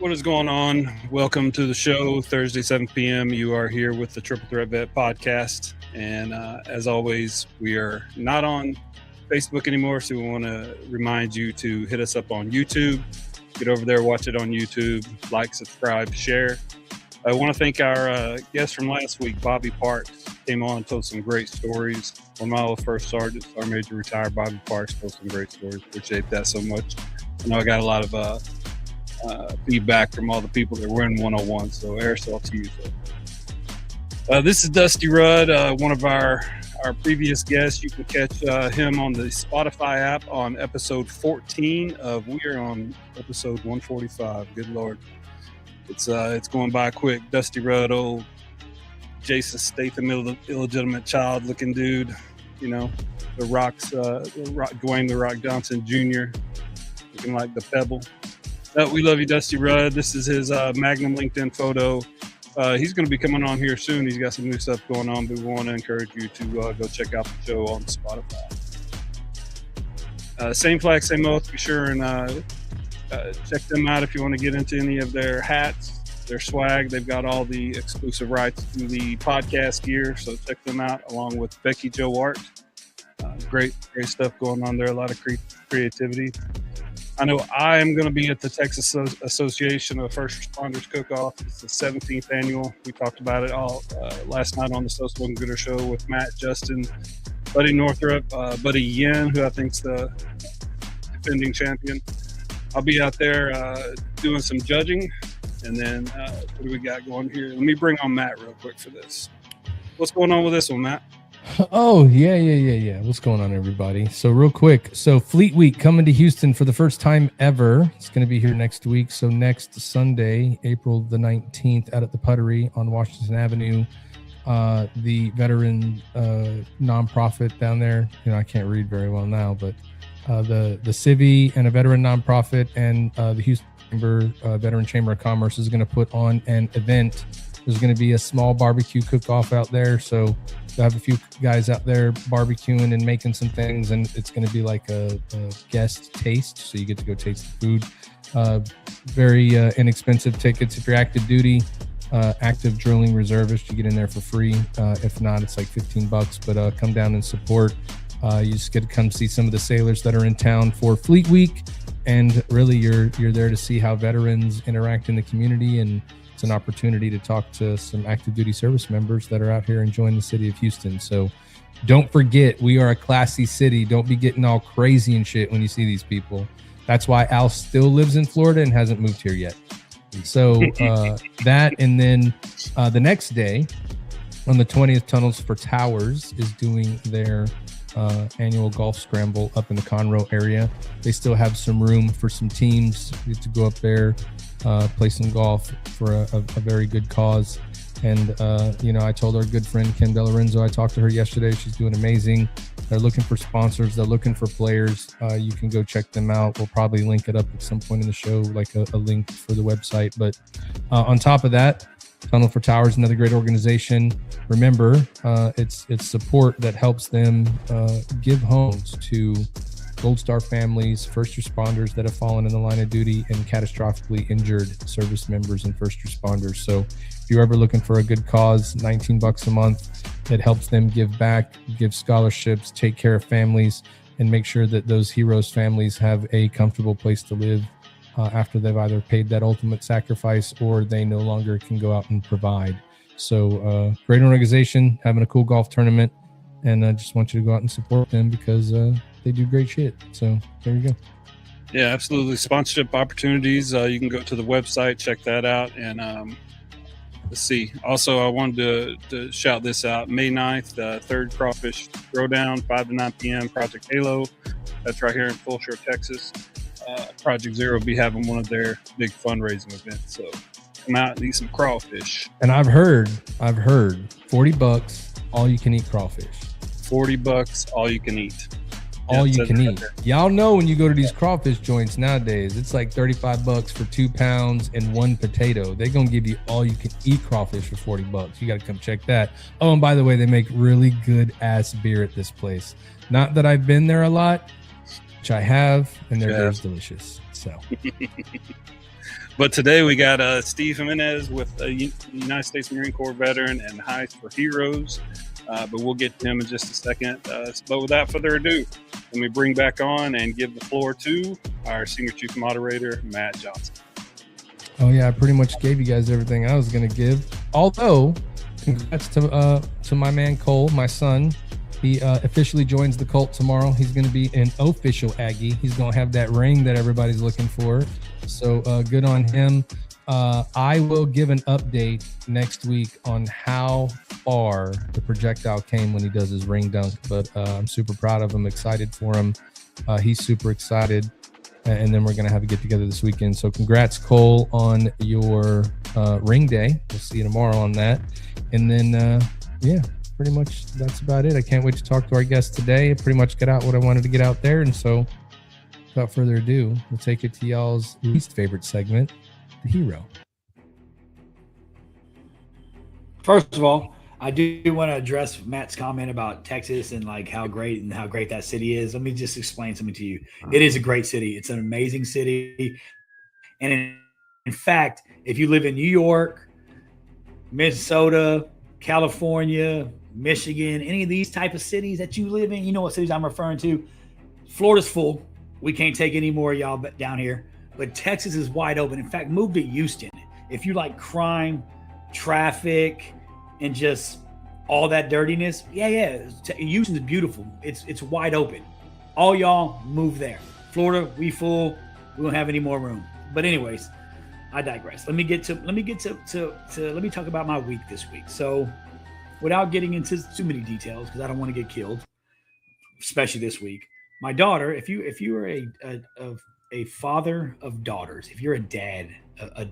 What is going on? Welcome to the show, Thursday, 7 p.m. You are here with the Triple Threat Vet podcast. And as always, we are not on Facebook anymore, so we want to remind you to hit us up on YouTube. Get over there, watch it on YouTube, like, subscribe, share. I want to thank our guest from last week, Bobby Parks. Came on and told some great stories. One of my old first sergeant, Sergeant Major retired Bobby Parks, told some great stories. Appreciate that so much. I know I got a lot of feedback from all the people that were in 101, so aerosol to you. So, this is Dusty Rudd, one of our previous guests. You can catch him on the Spotify app on episode 14 of, we are on episode 145. Good Lord. It's going by quick. Dusty Rudd, old Jason Statham, illegitimate child looking dude, you know, Dwayne The Rock Johnson Jr., looking like the Pebble. We love you, Dusty Rudd. This is his Magnum LinkedIn photo. He's going to be coming on here soon. He's got some new stuff going on, but we want to encourage you to go check out the show on Spotify. Same flag, same oath. Be sure and check them out if you want to get into any of their hats, their swag. They've got all the exclusive rights to the podcast gear, so check them out along with Becky Joe Art. Great stuff going on there. A lot of creativity. I know I am going to be at the Texas Association of First Responders Cook-Off. It's the 17th annual. We talked about it all last night on the So Spoken Gooder Show with Matt, Justin, Buddy Northrup, Buddy Yen, who I think's the defending champion. I'll be out there doing some judging. And then what do we got going here? Let me bring on Matt real quick for this. What's going on with this one, Matt? Oh, yeah. What's going on, everybody? So real quick. So Fleet Week coming to Houston for the first time ever. It's going to be here next week. So next Sunday, April the 19th, out at the Puttery on Washington Avenue. The veteran nonprofit down there, you know, I can't read very well now, but the Civi and a veteran nonprofit and the Houston Veteran Chamber of Commerce is going to put on an event. There's going to be a small barbecue cook-off out there, so we'll have a few guys out there barbecuing and making some things, and it's going to be like a guest taste, so you get to go taste the food. Very inexpensive tickets. If you're active duty, active drilling reservist, you get in there for free. If not, it's like $15, but come down and support. You just get to come see some of the sailors that are in town for Fleet Week, and really you're there to see how veterans interact in the community, and it's an opportunity to talk to some active duty service members that are out here enjoying the city of Houston. So don't forget, we are a classy city. Don't be getting all crazy and shit when you see these people. That's why Al still lives in Florida and hasn't moved here yet. So that, and then the next day on the 20th, Tunnels for Towers is doing their annual golf scramble up in the Conroe area. They still have some room for some teams. You get to go up there, play some golf for a very good cause. And, you know, I told our good friend Ken Delarenzo, I talked to her yesterday. She's doing amazing. They're looking for sponsors. They're looking for players. You can go check them out. We'll probably link it up at some point in the show, like a link for the website. But on top of that, Tunnel for Towers, another great organization. Remember, it's support that helps them give homes to Gold Star families, first responders that have fallen in the line of duty, and catastrophically injured service members and first responders. So if you're ever looking for a good cause, $19 a month, it helps them give back, give scholarships, take care of families, and make sure that those heroes' families have a comfortable place to live after they've either paid that ultimate sacrifice or they no longer can go out and provide. So great organization, having a cool golf tournament, and I just want you to go out and support them because they do great shit. So there you go. Yeah, absolutely. Sponsorship opportunities. You can go to the website, check that out. And let's see. Also, I wanted to shout this out. May 9th, third Crawfish Throwdown, 5 to 9 p.m. Project Halo. That's right here in Fulshire, Texas. Project Zero will be having one of their big fundraising events. So come out and eat some crawfish. And I've heard $40, all you can eat crawfish. $40, all you can eat. All you can eat. Y'all know when you go to these crawfish joints nowadays, it's like $35 for 2 pounds and 1 potato. They're going to give you all you can eat crawfish for $40. You got to come check that. Oh, and by the way, they make really good ass beer at this place. Not that I've been there a lot, which I have, and their beer is delicious. So But today we got Steve Jimenez with a United States Marine Corps veteran and Hives for Heroes. But we'll get to him in just a second. But without further ado, let me bring back on and give the floor to our Senior Chief Moderator, Matt Johnson. Oh yeah, I pretty much gave you guys everything I was going to give. Although, congrats to my man Cole, my son. He officially joins the cult tomorrow. He's going to be an official Aggie. He's going to have that ring that everybody's looking for. So good on him. I will give an update next week on how far the projectile came when he does his ring dunk. But I'm super proud of him, excited for him. He's super excited. And then we're going to have a get together this weekend. So congrats, Cole, on your ring day. We'll see you tomorrow on that. And then, yeah, pretty much that's about it. I can't wait to talk to our guest today. I pretty much got out what I wanted to get out there. And so without further ado, we'll take it to y'all's least favorite segment, the hero. First of all, I do want to address Matt's comment about Texas and like how great that city is. Let me just explain something to you. It is a great city. It's an amazing city. And in fact, if you live in New York, Minnesota, California, Michigan, any of these type of cities that you live in, you know what cities I'm referring to. Florida's full. We can't take any more of y'all down here. But Texas is wide open. In fact, move to Houston. If you like crime, traffic, and just all that dirtiness, Houston's beautiful. It's wide open. All y'all move there. Florida, we full. We don't have any more room. But anyways, I digress. Let me talk about my week this week. So, without getting into too many details, because I don't want to get killed, especially this week. My daughter, if you are a father of daughters, if you're a dad,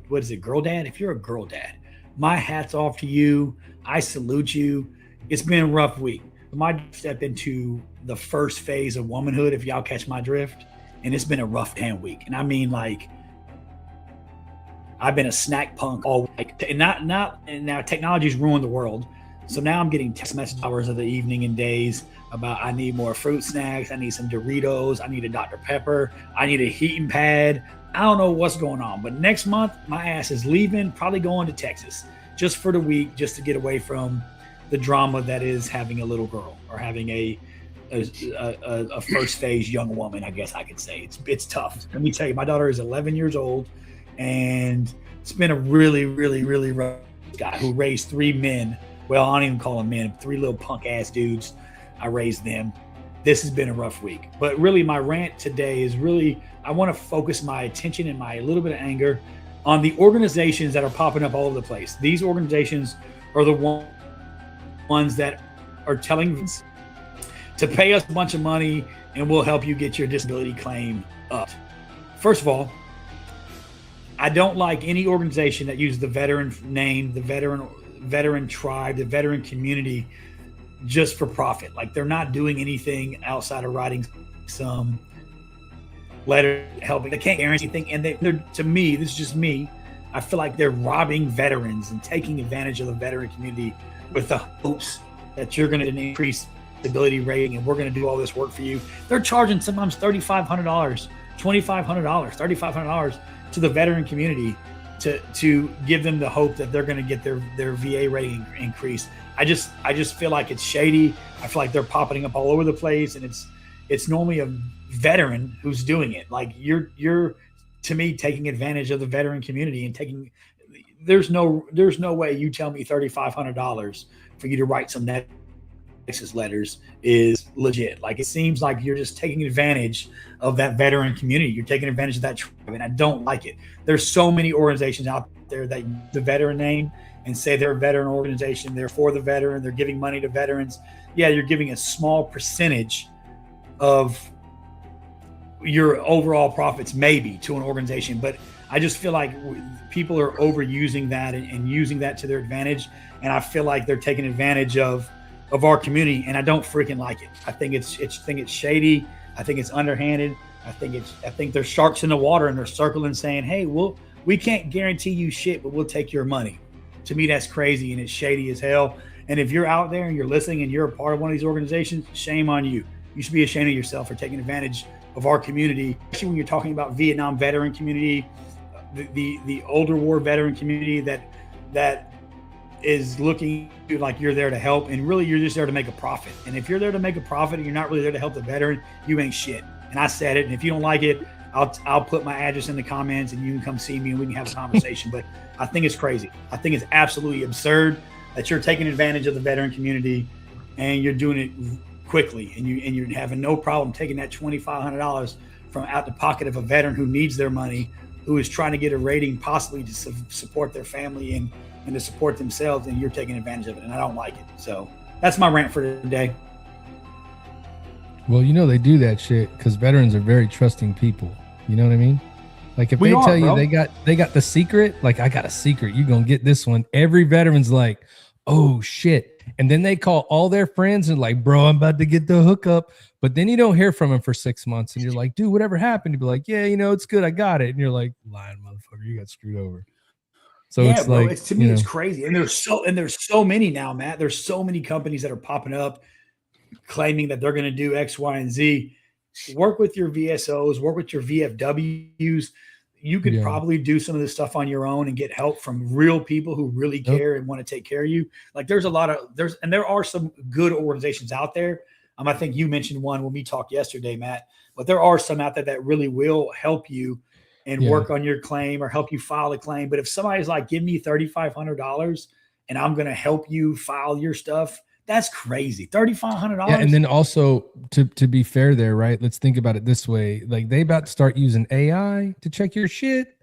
what is it, girl dad? If you're a girl dad, my hat's off to you. I salute you. It's been a rough week. My step into the first phase of womanhood, if y'all catch my drift, and it's been a rough damn week. And I mean, like, I've been a snack punk all week. And now technology's ruined the world. So now I'm getting text message hours of the evening and days about I need more fruit snacks. I need some Doritos. I need a Dr. Pepper. I need a heating pad. I don't know what's going on, but next month my ass is leaving, probably going to Texas just for the week, just to get away from the drama that is having a little girl or having a first phase young woman. I guess I could say it's tough. Let me tell you, my daughter is 11 years old, and it's been a really, really, really rough guy who raised three men. Well, I don't even call them men, three little punk ass dudes. I raised them. This has been a rough week, but really my rant today is really, I want to focus my attention and my little bit of anger on the organizations that are popping up all over the place. These organizations are the ones that are telling us to pay us a bunch of money and we'll help you get your disability claim up. First of all, I don't like any organization that uses the veteran name, the veteran tribe, the veteran community just for profit. Like, they're not doing anything outside of writing some letter helping. They can't guarantee anything. And they're, to me, this is just me, I feel like they're robbing veterans and taking advantage of the veteran community with the hopes that you're going to increase disability rating and we're going to do all this work for you. They're charging sometimes $3,500, $2,500, $3,500 to the veteran community to give them the hope that they're going to get their VA rating increase. I just feel like it's shady. I feel like they're popping up all over the place, and it's normally a veteran who's doing it. Like, you're to me taking advantage of the veteran community and there's no way you tell me $3,500 for you to write some Nexus letters is legit. Like, it seems like you're just taking advantage of that veteran community. You're taking advantage of that tribe, and I don't like it. There's so many organizations out there that use the veteran name and say they're a veteran organization, they're for the veteran, they're giving money to veterans. Yeah, you're giving a small percentage of your overall profits maybe to an organization, but I just feel like people are overusing that and using that to their advantage, and I feel like they're taking advantage of our community, and I don't freaking like it. I think it's shady. I think it's underhanded. I think there's sharks in the water, and they're circling saying, "Hey, we can't guarantee you shit, but we'll take your money." To me, that's crazy, and it's shady as hell. And if you're out there and you're listening and you're a part of one of these organizations, shame on you. You should be ashamed of yourself for taking advantage of our community, especially when you're talking about Vietnam veteran community, the older war veteran community that is looking to, like, you're there to help, and really you're just there to make a profit. And if you're there to make a profit and you're not really there to help the veteran, you ain't shit. And I said it. And if you don't like it, I'll put my address in the comments and you can come see me and we can have a conversation. But I think it's crazy. I think it's absolutely absurd that you're taking advantage of the veteran community and you're doing it quickly, and you're having no problem taking that $2,500 from out the pocket of a veteran who needs their money, who is trying to get a rating possibly to support their family and to support themselves, and you're taking advantage of it. And I don't like it. So that's my rant for today. Well, they do that shit because veterans are very trusting people. You know what I mean? Like if they tell you they got the secret, like, I got a secret, you're going to get this one. Every veteran's like, oh shit. And then they call all their friends and like, bro, I'm about to get the hookup. But then you don't hear from them for 6 months. And you're like, dude, whatever happened? You'd be like, yeah, it's good. I got it. And you're like, lying motherfucker, you got screwed over. So yeah, it's bro, like, to me, it's crazy. And there's so many now, Matt. There's so many companies that are popping up claiming that they're going to do X, Y, and Z. Work with your VSOs, work with your VFWs. You could probably do some of this stuff on your own and get help from real people who really care and want to take care of you. Like there are some good organizations out there. I think you mentioned one when we talked yesterday, Matt, but there are some out there that really will help you and work on your claim or help you file a claim. But if somebody's like, give me $3,500 and I'm going to help you file your stuff, that's crazy. $3,500. Yeah, and then also to be fair there, right? Let's think about it this way. Like they about to start using AI to check your shit.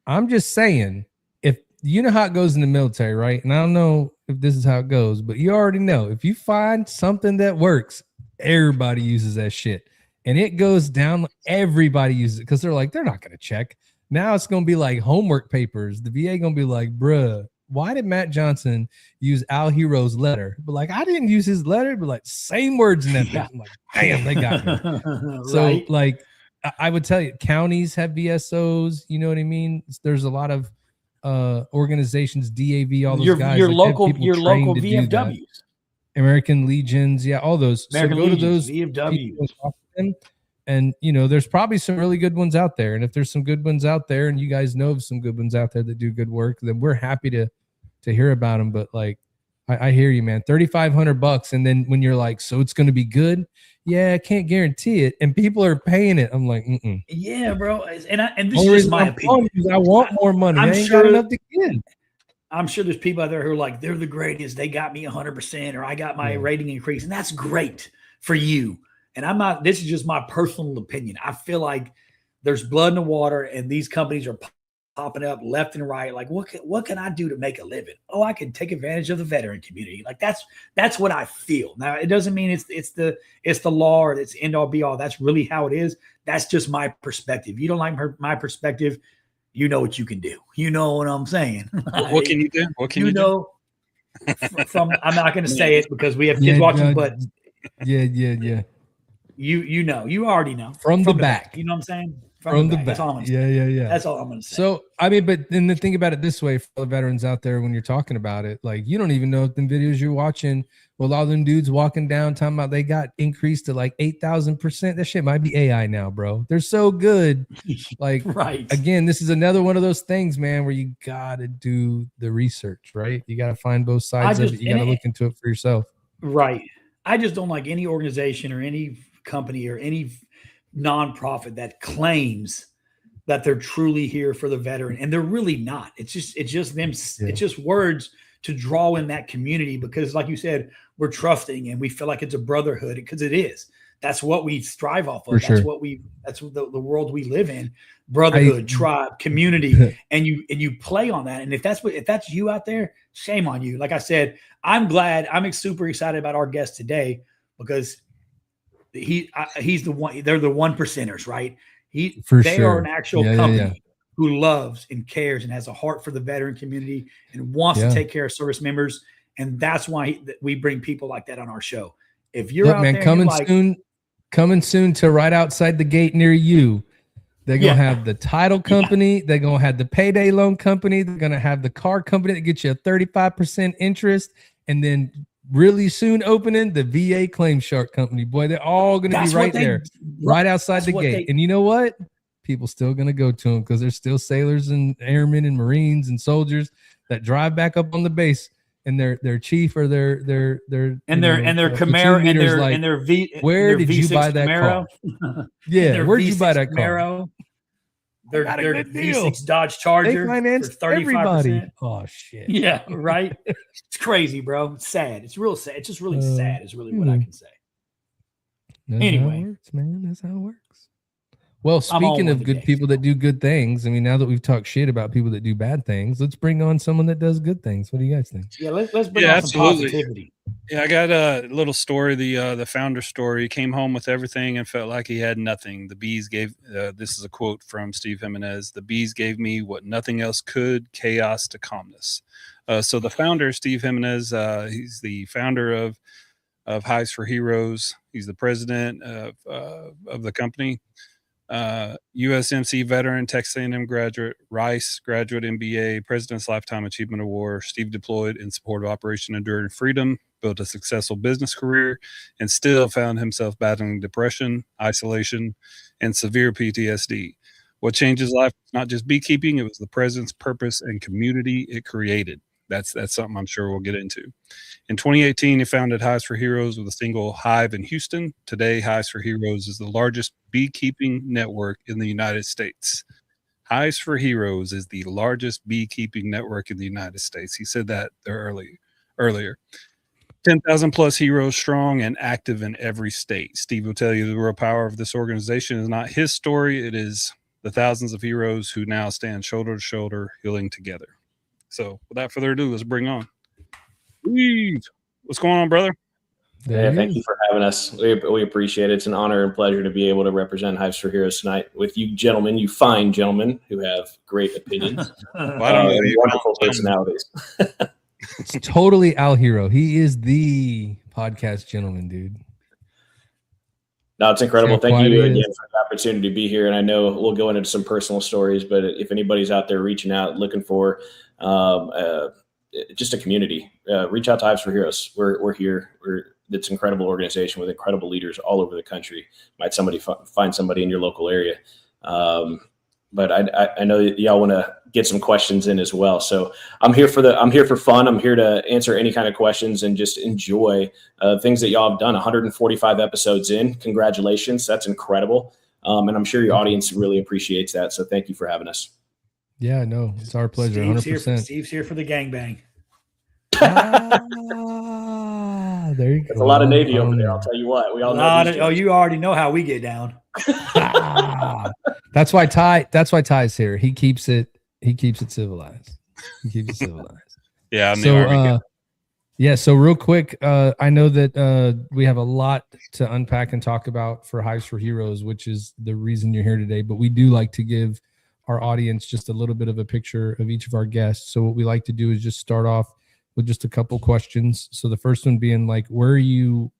I'm just saying, if you know how it goes in the military, right? And I don't know if this is how it goes, but you already know if you find something that works, everybody uses that shit. And it goes down, everybody uses it because they're like, they're not going to check. Now it's going to be like homework papers. The VA going to be like, bruh, why did Matt Johnson use Al Hero's letter? But like, I didn't use his letter, but like same words in that thing. I'm like, damn, they got me. So like, I would tell you, counties have VSOs. You know what I mean? There's a lot of organizations, DAV, all those guys. Your local VFWs, American Legions, all those. American so go Legions, to those VFWs. And there's probably some really good ones out there. And if there's some good ones out there and you guys know of some good ones out there that do good work, then we're happy to hear about them. But like, I hear you, man, $3,500. And then when you're like, so it's going to be good. Yeah. I can't guarantee it. And people are paying it. I'm like, yeah, bro. And this is my opinion. I want more money. I ain't got enough to give. I'm sure there's people out there who are like, they're the greatest. They got me 100%, or I got my rating increase. And that's great for you. And this is just my personal opinion. I feel like there's blood in the water and these companies are popping up left and right. Like, what can I do to make a living? Oh, I can take advantage of the veteran community. Like that's what I feel. Now, it doesn't mean it's the law or it's end all be all. That's really how it is. That's just my perspective. You don't like my perspective, you know what you can do. You know what I'm saying? What can you do? What can you do? From I'm not going to say it because we have kids watching, but yeah. You already know from the back. You know what I'm saying? From the back. That's all I'm gonna say. Yeah. That's all I'm going to say. So, I mean, but then the thing about it this way for the veterans out there, when you're talking about it, like you don't even know if the videos you're watching, well, all them dudes walking down talking about they got increased to like 8,000%. That shit might be AI now, bro. They're so good. Like, right. Again, this is another one of those things, man, where you got to do the research, right? You got to find both sides of it. You got to look into it for yourself. Right. I just don't like any organization or any company or any nonprofit that claims that they're truly here for the veteran, and they're really not. It's just them. Yeah. It's just words to draw in that community because, like you said, we're trusting and we feel like it's a brotherhood because it is. That's what we strive off of. That's what the world we live in: brotherhood, tribe, community, and you play on that. And if that's you out there, shame on you. Like I said, I'm super excited about our guest today because he's the one. They're the 1%ers, right? They are an actual company who loves and cares and has a heart for the veteran community and wants to take care of service members. And that's why we bring people like that on our show. If you're out there, coming soon to right outside the gate near you. They're going to have the title company. They're going to have the payday loan company. They're going to have the car company that gets you a 35% interest. And then really soon opening the VA Claim Shark company. Boy, they're all going to be right there, right outside the gate. And you know what? people still going to go to them because there's still sailors and airmen and Marines and soldiers that drive back up on the base, and their chief or their Camaro and their V. Where did you buy that Camaro? car? Yeah, where'd you buy that Camaro? Their V6 Dodge Charger they financed for 35%. Everybody. Oh shit! Yeah, right. It's crazy, bro. It's sad. It's real sad. It's just really sad. Is really what I can say. That's anyway, how it works, man. That's how it works. Well, speaking of good people that do good things, I mean, now that we've talked shit about people that do bad things, let's bring on someone that does good things. What do you guys think? Yeah, let's bring on some positivity. Yeah, I got a little story. The founder story. He came home with everything and felt like he had nothing. The bees gave. This is a quote from Steve Jimenez. The bees gave me what nothing else could: chaos to calmness. So the founder, Steve Jimenez, he's the founder of Hives for Heroes. He's the president of the company. USMC veteran, Texas A&M graduate, Rice graduate MBA, President's Lifetime Achievement Award. Steve deployed in support of Operation Enduring Freedom, built a successful business career, and still found himself battling depression, isolation, and severe PTSD. What changed his life was not just beekeeping, it was the presence, purpose, and community it created. That's something I'm sure we'll get into. In 2018, he founded Hives for Heroes with a single hive in Houston. Today, Hives for Heroes is the largest beekeeping network in the United States. Hives for Heroes is the largest beekeeping network in the United States. He said that earlier. 10,000 plus heroes strong and active in every state. Steve will tell you the real power of this organization is not his story. It is the thousands of heroes who now stand shoulder to shoulder, healing together. So without further ado, let's bring on Steve. What's going on, brother? Thank you for having us. We appreciate it. It's an honor and pleasure to be able to represent Hives for Heroes tonight with you gentlemen, you fine gentlemen who have great opinions and wonderful personalities. It's totally Al Hero. He is the podcast gentleman, dude. No, it's incredible. Thank you again for the opportunity to be here. And I know we'll go into some personal stories, but if anybody's out there reaching out, looking for just a community, reach out to Hives for Heroes. We're here. It's an incredible organization with incredible leaders all over the country. Might somebody find somebody in your local area. But I know y'all want to get some questions in as well. So I'm here for fun. I'm here to answer any kind of questions and just enjoy things that y'all have done. 145 episodes in. Congratulations. That's incredible. And I'm sure your audience really appreciates that. So thank you for having us. Yeah, no, it's our pleasure. 100%. Steve's here for the gangbang. There you go. There's a lot of Navy over there. I'll tell you what. We all know. You already know how we get down. That's why Ty's here. He keeps it civilized. Yeah, I'm the Army. Yeah, so real quick, I know that we have a lot to unpack and talk about for Hives for Heroes, which is the reason you're here today, but we do like to give our audience just a little bit of a picture of each of our guests. So what we like to do is just start off with just a couple questions. So the first one being like, where are you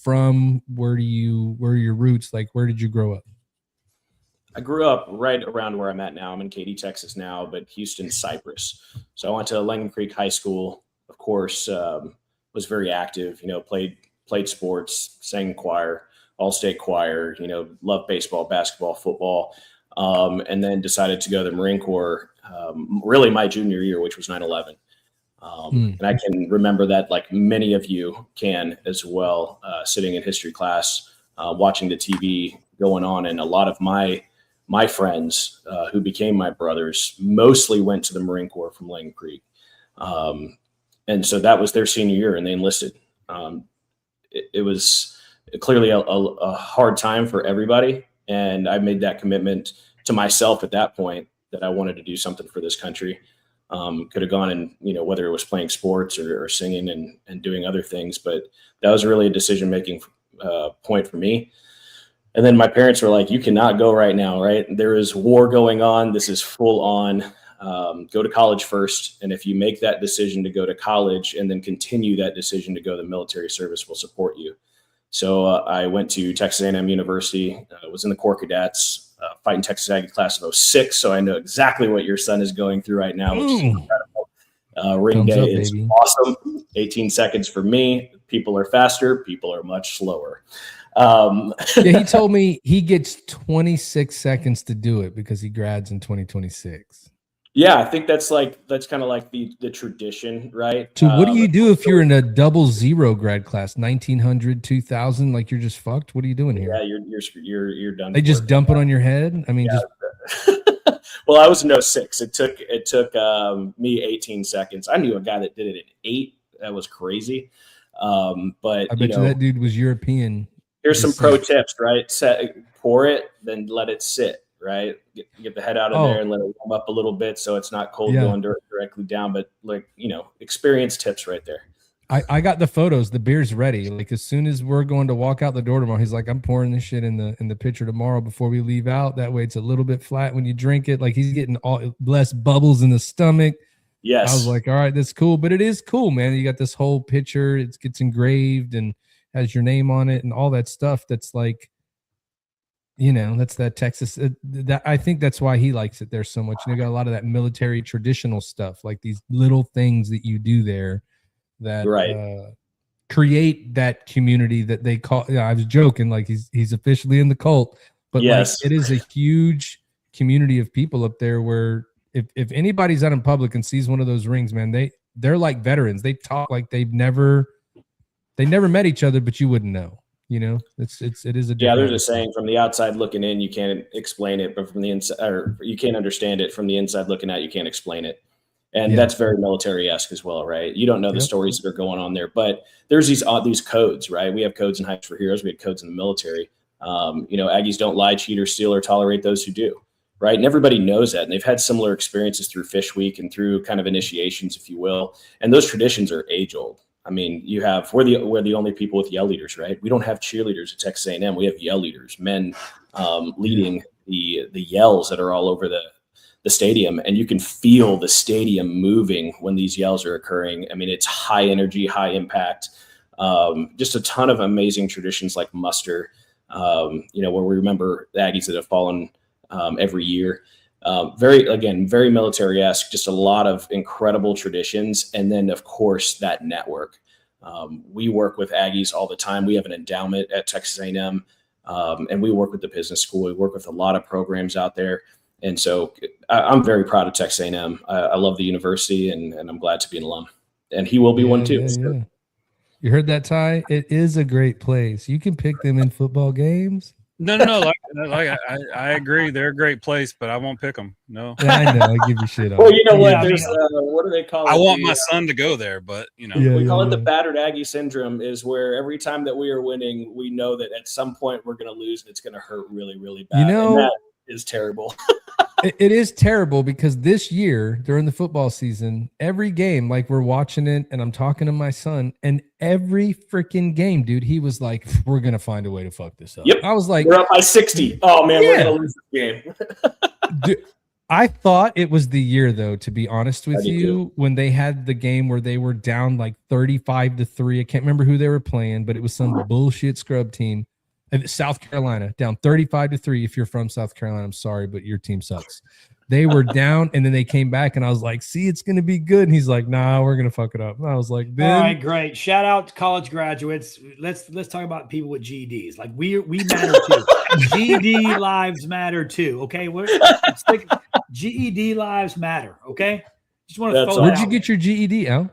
from? Where are your roots? Like, where did you grow up? I grew up right around where I'm at now. I'm in Katy, Texas now, but Houston, Cypress. So I went to Langham Creek High School, of course, was very active, played sports, sang choir, all-state choir, loved baseball, basketball, football, and then decided to go to the Marine Corps really my junior year, which was 9/11. And I can remember that like many of you can as well, sitting in history class, watching the TV going on. And a lot of my friends who became my brothers mostly went to the Marine Corps from Langham Creek. And so that was their senior year and they enlisted. It was clearly a hard time for everybody. And I made that commitment to myself at that point that I wanted to do something for this country. Could have gone and, whether it was playing sports or singing and doing other things, but that was really a decision-making point for me. And then my parents were like, you cannot go right now, right? There is war going on. This is full on. Go to college first. And if you make that decision to go to college and then continue that decision to go to the military service, we'll support you. So I went to Texas A&M University, was in the Corps Cadets, fighting Texas Aggie class of 06. So I know exactly what your son is going through right now, which is incredible. Ring Thumbs day up, is baby. awesome. 18 seconds for me. People are faster. People are much slower. Yeah, he told me he gets 26 seconds to do it because he grads in 2026. Yeah, I think that's kind of like the tradition, right? So what do you do if you're in a 00 grad class, 1900, 2000? Like you're just fucked. What are you doing here? Yeah, you're done. They just dump it on your head. I mean, just well, I was in 06. It took me 18 seconds. I knew a guy that did it in 8. That was crazy. But I bet you that dude was European. Here's some pro tips, right? Pour it, then let it sit, right? Get the head out of there and let it warm up a little bit so it's not cold going directly down. But experience tips right there. I got the photos. The beer's ready. Like as soon as we're going to walk out the door tomorrow, he's like, I'm pouring this shit in the pitcher tomorrow before we leave out. That way it's a little bit flat when you drink it. Like he's getting less bubbles in the stomach. Yes. I was like, all right, that's cool. But it is cool, man. You got this whole pitcher. It gets engraved and has your name on it and all that stuff. That's like, that's that Texas. I think that's why he likes it there so much. You got a lot of that military traditional stuff, like these little things that you do there that create that community that they call. I was joking, like he's officially in the cult, but yes, like, it is a huge community of people up there where if anybody's out in public and sees one of those rings, man, they're like veterans. They talk like they never met each other, but you wouldn't know. It is a there's a saying, from the outside looking in, you can't explain it, but from the inside, or you can't understand it. From the inside looking out, you can't explain it. And that's very military-esque as well, right? You don't know the stories that are going on there, but there's these codes, right? We have codes in Hives for Heroes. We have codes in the military. Aggies don't lie, cheat, or steal, or tolerate those who do, right? And everybody knows that. And they've had similar experiences through Fish Week and through kind of initiations, if you will. And those traditions are age-old. I mean, we're the only people with yell leaders, right? We don't have cheerleaders at Texas A&M. We have yell leaders, men leading the yells that are all over the stadium, and you can feel the stadium moving when these yells are occurring. I mean, it's high energy, high impact. Just a ton of amazing traditions like muster, where we remember the Aggies that have fallen every year. Very military-esque, just a lot of incredible traditions. And then, of course, that network. We work with Aggies all the time. We have an endowment at Texas A&M, and we work with the business school. We work with a lot of programs out there. And so I'm very proud of Texas A&M. I love the university, and I'm glad to be an alum. And he will be one too. Yeah. You heard that, Ty? It is a great place. You can pick them in football games. No. I agree. They're a great place, but I won't pick them. No. Yeah, I know. I give you shit on. Well, you know what? There's what do they call it? I want my son to go there, but we call it the battered Aggie syndrome. Is where every time that we are winning, we know that at some point we're going to lose, and it's going to hurt really, really bad. And that is terrible. It is terrible because this year during the football season, every game, like we're watching it and I'm talking to my son, and every freaking game, dude, he was like, we're going to find a way to fuck this up. Yep. I was like, we're up by 60. Oh man, we're going to lose this game. Dude, I thought it was the year though, to be honest with you, when they had the game where they were down like 35-3. I can't remember who they were playing, but it was some bullshit scrub team. South Carolina down 35-3. If you're from South Carolina, I'm sorry, but your team sucks. They were down, and then they came back, and I was like, see, it's going to be good. And he's like, nah, we're going to fuck it up. And I was like, all right, great. Shout out to college graduates. Let's talk about people with GEDs. Like we matter too. GED lives matter too. Okay. GED lives matter. Okay. Just want to throw that Where'd out you get your GED, Al?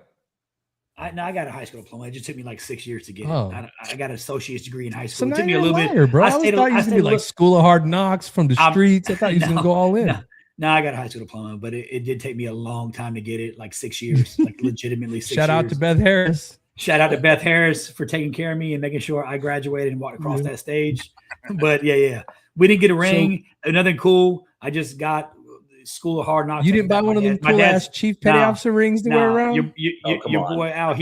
I got a high school diploma. It just took me like 6 years to get it. I got an associate's degree in high school. So it took me a little bit, bro. I thought you was going to be like School of Hard Knocks from the streets. I thought you was going to go all in. No, I got a high school diploma, but it did take me a long time to get it, like 6 years, like legitimately 6 years. Shout out to Beth Harris. Shout out to Beth Harris for taking care of me and making sure I graduated and walked across that stage. But yeah. We didn't get a ring. Nothing cool. I just got School of Hard Knocks. You didn't buy one of them cool ass Chief Petty Officer rings to wear around? Your boy Al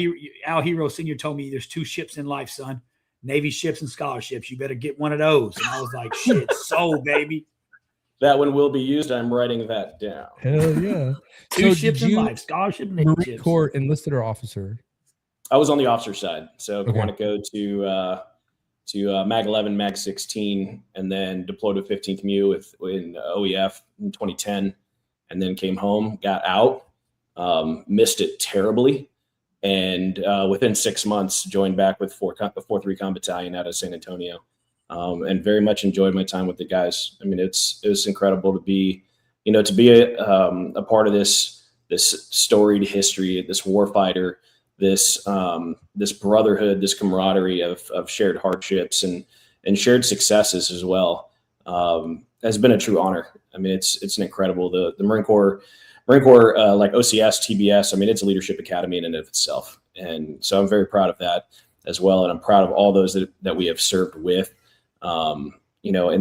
Hero Sr. told me there's 2 ships in life, son. Navy ships and scholarships. You better get one of those. And I was like, shit, sold, baby. That one will be used. I'm writing that down. Hell yeah. 2 ships in life, scholarship, Navy Marine ships. Corps enlisted or officer? I was on the officer side. So I want to go to Mag 11, Mag 16, and then deployed to 15th MU in OEF in 2010, and then came home, got out, missed it terribly. And within 6 months, joined back with 4th Recon Battalion out of San Antonio, and very much enjoyed my time with the guys. I mean, it was incredible to be, a part of this storied history, this warfighter, this brotherhood, this camaraderie of shared hardships and shared successes as well. Has been a true honor. I mean, it's an incredible, the Marine Corps, like OCS, TBS. I mean, it's a leadership academy in and of itself. And so I'm very proud of that as well. And I'm proud of all those that we have served with. In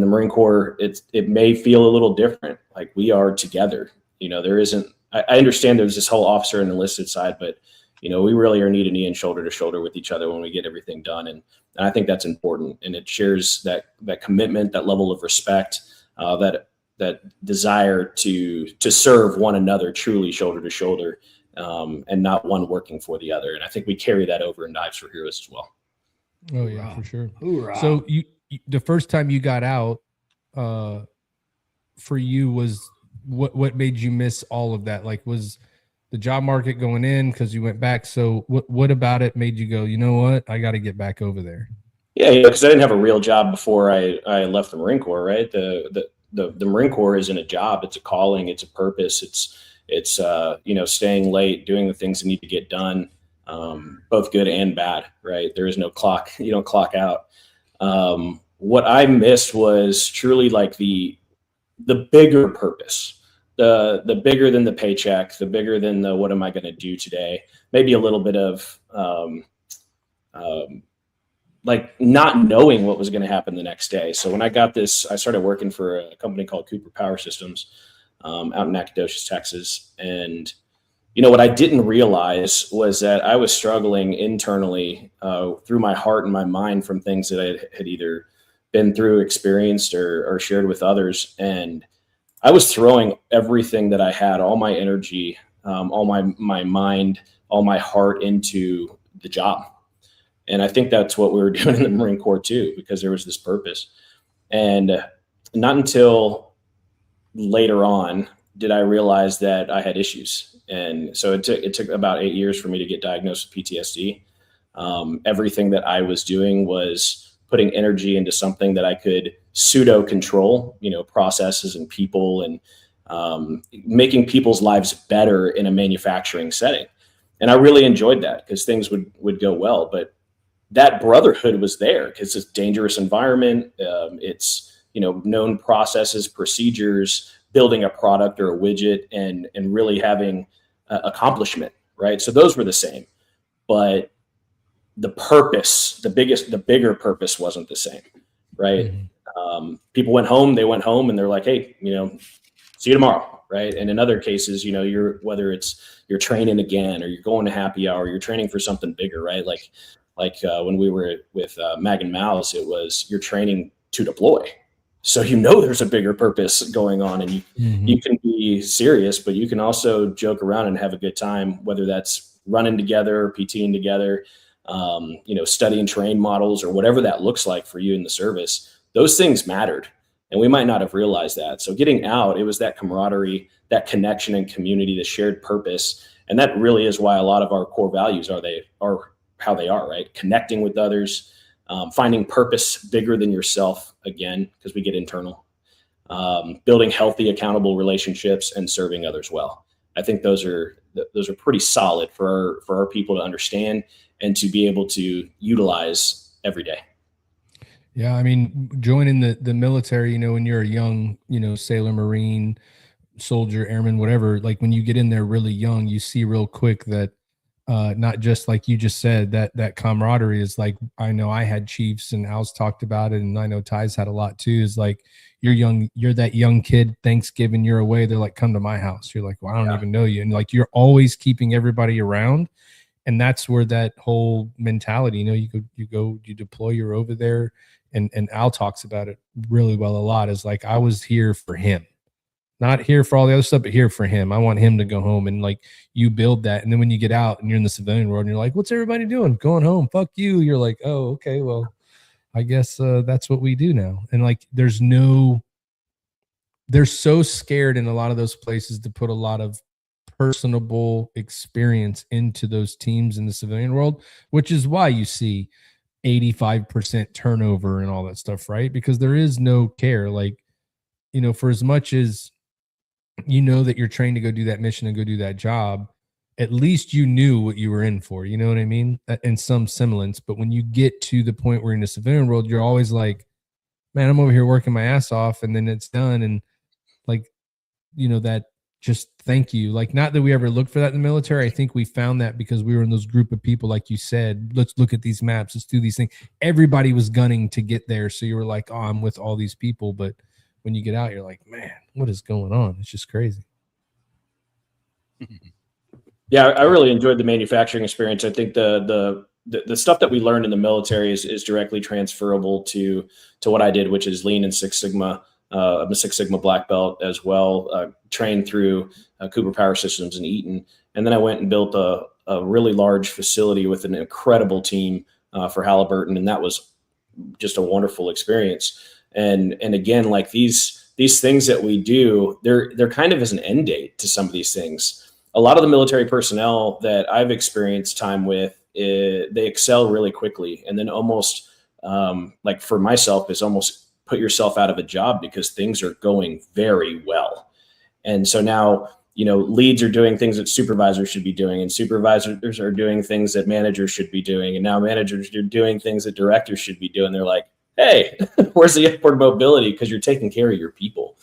the Marine Corps, it may feel a little different. Like, we are together. There isn't, I understand there's this whole officer and enlisted side, but we really are knee to knee and shoulder to shoulder with each other when we get everything done. And I think that's important. And it shares that commitment, that level of respect, that desire to serve one another truly shoulder to shoulder, and not one working for the other. And I think we carry that over in Hives for Heroes as well. Oh yeah, for sure. Hoorah. So you the first time you got out, for you was what made you miss all of that? Like, was the job market going in because you went back? So what about it made you go, you know what, I got to get back over there? Yeah, because I didn't have a real job before I left the Marine Corps, right? The Marine Corps isn't a job; it's a calling, it's a purpose. It's staying late, doing the things that need to get done, both good and bad, right? There is no clock; you don't clock out. What I missed was truly like the bigger purpose, the bigger than the paycheck, the bigger than the what am I going to do today? Maybe a little bit of like not knowing what was going to happen the next day. So when I got this, I started working for a company called Cooper Power Systems out in Nacogdoches, Texas. And, what I didn't realize was that I was struggling internally through my heart and my mind from things that I had either been through, experienced, or shared with others. And I was throwing everything that I had, all my energy, all my mind, all my heart into the job. And I think that's what we were doing in the Marine Corps too, because there was this purpose. And not until later on did I realize that I had issues. And so it took about 8 years for me to get diagnosed with PTSD. Everything that I was doing was putting energy into something that I could pseudo control, processes and people, and making people's lives better in a manufacturing setting. And I really enjoyed that because things would go well. But that brotherhood was there because it's a dangerous environment. It's, known processes, procedures, building a product or a widget, and really having accomplishment, right? So those were the same, but the purpose, the bigger purpose wasn't the same, right? Mm-hmm. People went home, and they're like, hey, see you tomorrow, right? And in other cases, whether it's you're training again, or you're going to happy hour, you're training for something bigger, right? Like when we were with Mag and Mouse, it was you're training to deploy. So there's a bigger purpose going on, and you can be serious, but you can also joke around and have a good time, whether that's running together, PTing together, studying train models, or whatever that looks like for you in the service. Those things mattered, and we might not have realized that. So getting out, it was that camaraderie, that connection and community, the shared purpose, and that really is why a lot of our core values are how they are, right? Connecting with others, finding purpose bigger than yourself, again, because we get internal, building healthy, accountable relationships, and serving others well. I think those are pretty solid for our people to understand and to be able to utilize every day. Yeah, I mean, joining the military, when you're a young, sailor, Marine, soldier, airman, whatever, like when you get in there really young, you see real quick that not just like you just said, that camaraderie is like, I know I had chiefs and Al's talked about it, and I know Ty's had a lot too, is like you're that young kid, Thanksgiving, you're away, they're like, come to my house. You're like, well, I don't even know you. And like, you're always keeping everybody around. And that's where that whole mentality, you deploy, you're over there. And Al talks about it really well a lot, is like, I was here for him. Not here for all the other stuff, but here for him. I want him to go home, and like you build that. And then when you get out and you're in the civilian world and you're like, what's everybody doing? Going home. Fuck you. You're like, oh, okay, well, I guess that's what we do now. And like, they're so scared in a lot of those places to put a lot of personable experience into those teams in the civilian world, which is why you see 85% turnover and all that stuff, right? Because there is no care. Like, you know, for as much as you know that you're trained to go do that mission and go do that job, at least you knew what you were in for. You know what I mean? In some semblance. But when you get to the point where in the civilian world, you're always like, man, I'm over here working my ass off and then it's done. And like, you know, that just thank you. Like, not that we ever looked for that in the military. I think we found that because we were in those group of people, like you said, let's look at these maps, let's do these things. Everybody was gunning to get there. So you were like, oh, I'm with all these people. But when you get out, you're like, man, what is going on? It's just crazy. Yeah, I really enjoyed the manufacturing experience. I think the stuff that we learned in the military is directly transferable to what I did, which is Lean and Six Sigma. I'm a Six Sigma black belt as well, trained through Cooper Power Systems in Eaton. And then I went and built a really large facility with an incredible team for Halliburton. And that was just a wonderful experience. And again, like these things that we do, they're kind of as an end date to some of these things. A lot of the military personnel that I've experienced time with, they excel really quickly. And then almost like for myself is almost put yourself out of a job because things are going very well. And so now, you know, leads are doing things that supervisors should be doing, and supervisors are doing things that managers should be doing. And now managers are doing things that directors should be doing. They're like, hey, where's the upward mobility? Because you're taking care of your people,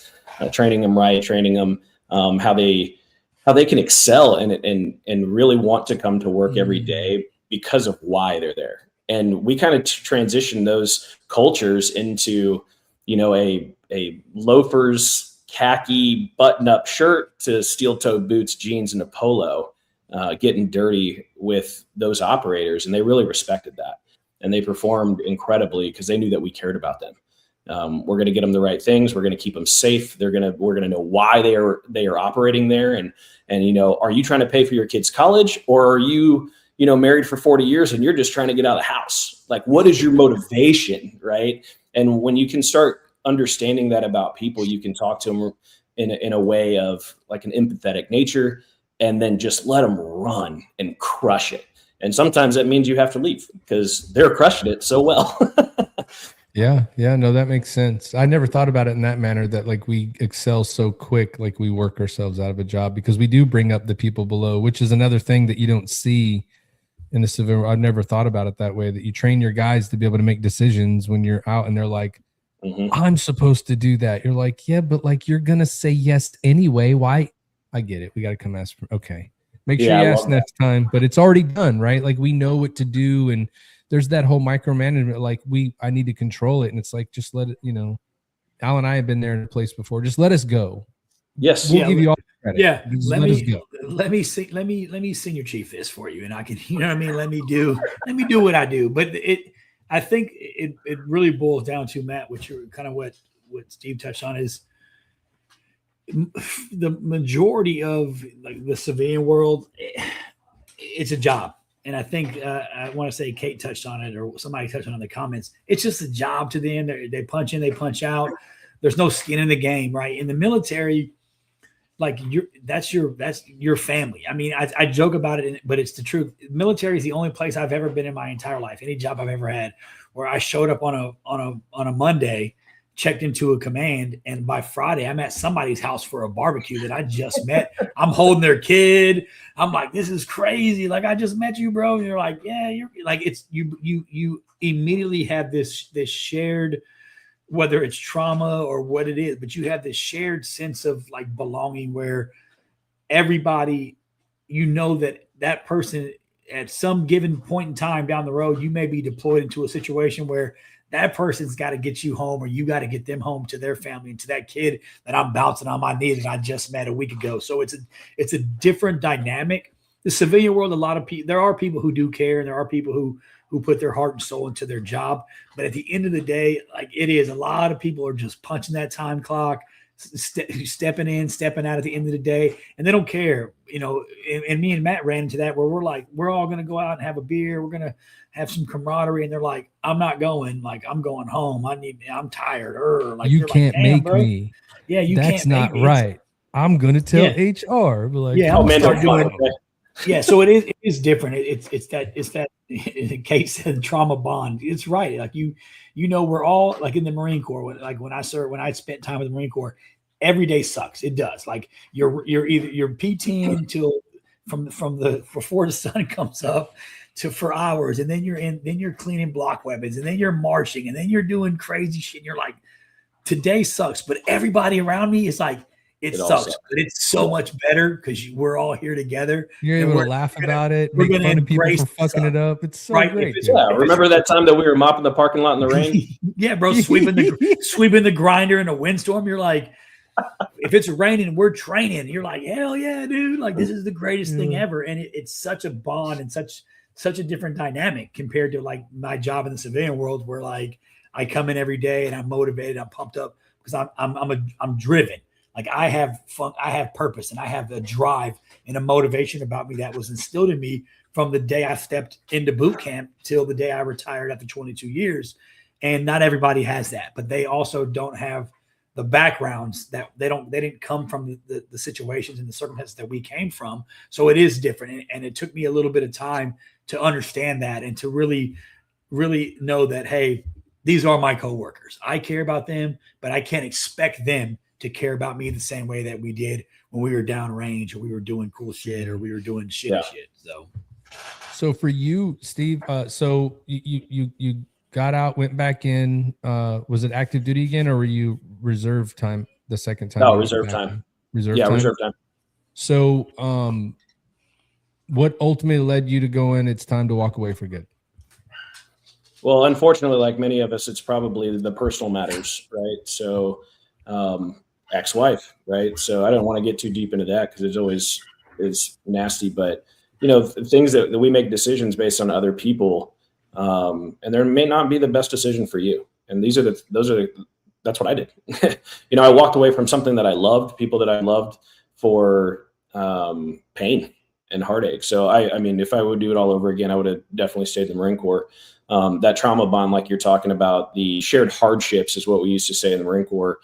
training them right, training them how they can excel and really want to come to work every day because of why they're there. And we kind of transition those cultures into, you know, a loafers, khaki button-up shirt to steel-toed boots, jeans, and a polo, getting dirty with those operators. And they really respected that. And they performed incredibly because they knew that we cared about them. We're going to get them the right things. We're going to keep them safe. We're going to know why they are operating there. And, you know, are you trying to pay for your kids' college, or are you married for 40 years and you're just trying to get out of the house? Like, what is your motivation? Right. And when you can start understanding that about people, you can talk to them in a way of like an empathetic nature, and then just let them run and crush it. And sometimes that means you have to leave because they're crushing it so well. Yeah. No, that makes sense. I never thought about it in that manner, that like we excel so quick, like we work ourselves out of a job because we do bring up the people below, which is another thing that you don't see in the civil. I've never thought about it that way, that you train your guys to be able to make decisions when you're out and they're like, I'm supposed to do that. You're like, yeah, but like, you're going to say yes anyway. Why? I get it. We got to come ask. Okay. Make sure you ask next time, but it's already done, right? Like, we know what to do. And there's that whole micromanagement. Like I need to control it. And it's like, just let it, you know, Al and I have been there in a place before. Just let us go. Yes. We'll give you all the credit. Yeah. Just let us go. Let me senior chief this for you. And I can, you know what I mean? Let me do what I do. But I think it really boils down to, Matt, which you're kind of what Steve touched on, is the majority of like the civilian world, it's a job. And I think I want to say Kate touched on it, or somebody touched on it in the comments. It's just a job to them. They punch in, they punch out. There's no skin in the game, right? In the military, like that's your family. I mean, I joke about it, but it's the truth. Military is the only place I've ever been in my entire life, any job I've ever had, where I showed up on a Monday, checked into a command, and by Friday I'm at somebody's house for a barbecue that I just met. I'm holding their kid. I'm like, this is crazy. Like, I just met you, bro. And you're like, yeah, you're like, it's you immediately have this shared, whether it's trauma or what it is, but you have this shared sense of like belonging, where everybody, you know, that person at some given point in time down the road, you may be deployed into a situation where that person's got to get you home, or you got to get them home to their family and to that kid that I'm bouncing on my knee that I just met a week ago. So it's a different dynamic. The civilian world, a lot of people, there are people who do care, and there are people who put their heart and soul into their job. But at the end of the day, like, it is, a lot of people are just punching that time clock, stepping in, stepping out at the end of the day, and they don't care, you know. And me and Matt ran into that, where we're like, we're all going to go out and have a beer. We're going to have some camaraderie. And they're like, I'm not going, like, I'm going home. I'm tired. Like, you can't, like, make me. Yeah. That's not right. I'm gonna tell HR. But like, yeah, Oh I'm man, gonna start don't doing. Yeah, so it is different. It's that Kate said trauma bond. It's right. Like we're all like in the Marine Corps. When I served, when I spent time with the Marine Corps, every day sucks. It does. Like you're PTing till before the sun comes up to for hours, and then you're cleaning block weapons, and then you're marching, and then you're doing crazy shit. And you're like, today sucks, but everybody around me is like, it sucks, but it's so much better because we're all here together. You're able to laugh about it, we're make gonna fun of people embrace for the fucking it up. It's so right? great. Remember that time that we were mopping the parking lot in the rain? Yeah, bro, sweeping the grinder in a windstorm. You're like, if it's raining, we're training. You're like, hell yeah, dude! Like this is the greatest thing ever, and it's such a bond and such a different dynamic compared to like my job in the civilian world, where like I come in every day and I'm motivated, I'm pumped up because I'm driven. Like I have fun, I have purpose, and I have a drive and a motivation about me that was instilled in me from the day I stepped into boot camp till the day I retired after 22 years. And not everybody has that, but they also don't have the backgrounds that they didn't come from the situations and the circumstances that we came from. So it is different. And it took me a little bit of time to understand that and to really, really know that, hey, these are my coworkers. I care about them, but I can't expect them to care about me the same way that we did when we were downrange or we were doing cool shit or we were doing shitty shit. So for you, Steve, so you got out, went back in, was it active duty again, or were you reserve time the second time? No, reserve time. Reserve time. So, what ultimately led you to go in? It's time to walk away for good. Well, unfortunately, like many of us, it's probably the personal matters, right? So, ex-wife, right? So I don't want to get too deep into that because it's always is nasty, but things that we make decisions based on other people, and there may not be the best decision for you. And that's what I did. I walked away from something that I loved, people that I loved, for pain and heartache. So I mean, if I would do it all over again, I would have definitely stayed in the Marine Corps. That trauma bond, like you're talking about, the shared hardships is what we used to say in the Marine Corps.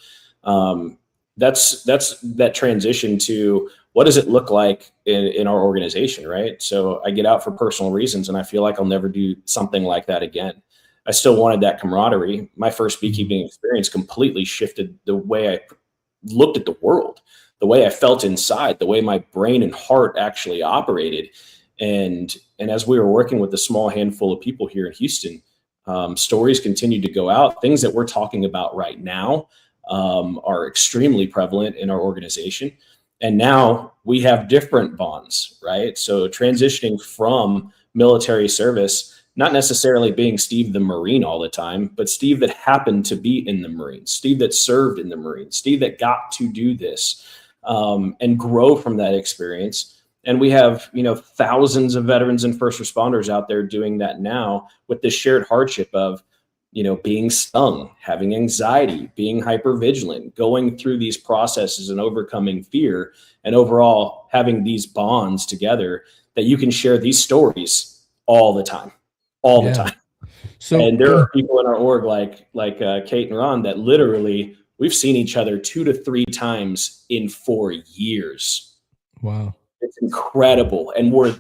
That's that transition to what does it look like in our organization, right? So I get out for personal reasons, and I feel like I'll never do something like that again. I still wanted that camaraderie. My first beekeeping experience completely shifted the way I looked at the world, the way I felt inside, the way my brain and heart actually operated. And as we were working with a small handful of people here in Houston, stories continued to go out. Things that we're talking about right now are extremely prevalent in our organization. And now we have different bonds, right? So transitioning from military service, not necessarily being Steve the Marine all the time, but Steve that happened to be in the Marines, Steve that served in the Marines, Steve that got to do this and grow from that experience. And we have, thousands of veterans and first responders out there doing that now with this shared hardship of, being stung, having anxiety, being hypervigilant, going through these processes and overcoming fear, and overall having these bonds together that you can share these stories all the time. The time. So, and there are people in our org like Kate and Ron that literally we've seen each other 2 to 3 times in 4 years. Wow. It's incredible. And we're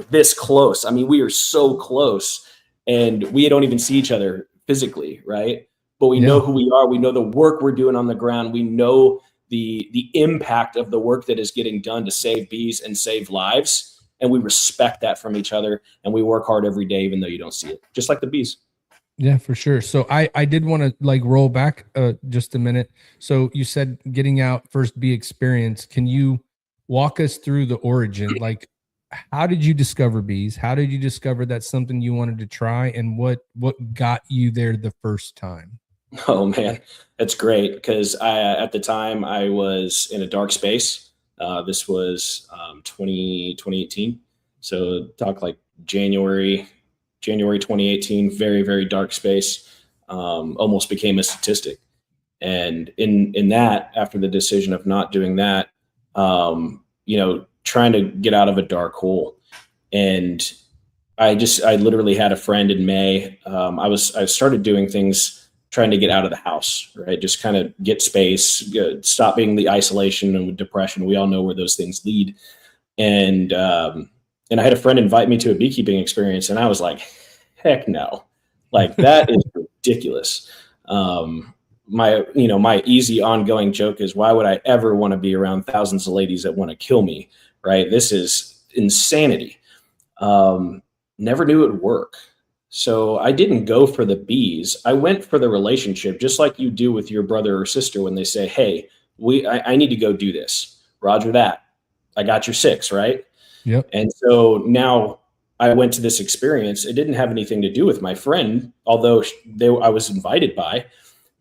this close. I mean, we are so close, and we don't even see each other physically, right? But we know who we are. We know the work we're doing on the ground. We know the impact of the work that is getting done to save bees and save lives. And we respect that from each other, and we work hard every day, even though you don't see it, just like the bees. Yeah, for sure. So I did want to roll back just a minute. So you said getting out, first bee experience. Can you walk us through the origin? Like, how did you discover bees? How did you discover that's something you wanted to try? And what got you there the first time? Oh man, that's great. Because at the time I was in a dark space. This was 2018. So talk like January 2018, very, very dark space, almost became a statistic. And in that, after the decision of not doing that, trying to get out of a dark hole. And I literally had a friend in May. I started doing things trying to get out of the house, right? Just kind of get space, stop being the isolation and depression. We all know where those things lead. And I had a friend invite me to a beekeeping experience, and I was like, heck no, like that is ridiculous. My easy ongoing joke is, why would I ever want to be around thousands of ladies that want to kill me? Right? This is insanity. Never knew it would work. So I didn't go for the bees. I went for the relationship, just like you do with your brother or sister when they say, hey, I need to go do this. Roger that. I got your 6, right? Yep. And so now I went to this experience. It didn't have anything to do with my friend, although I was invited by,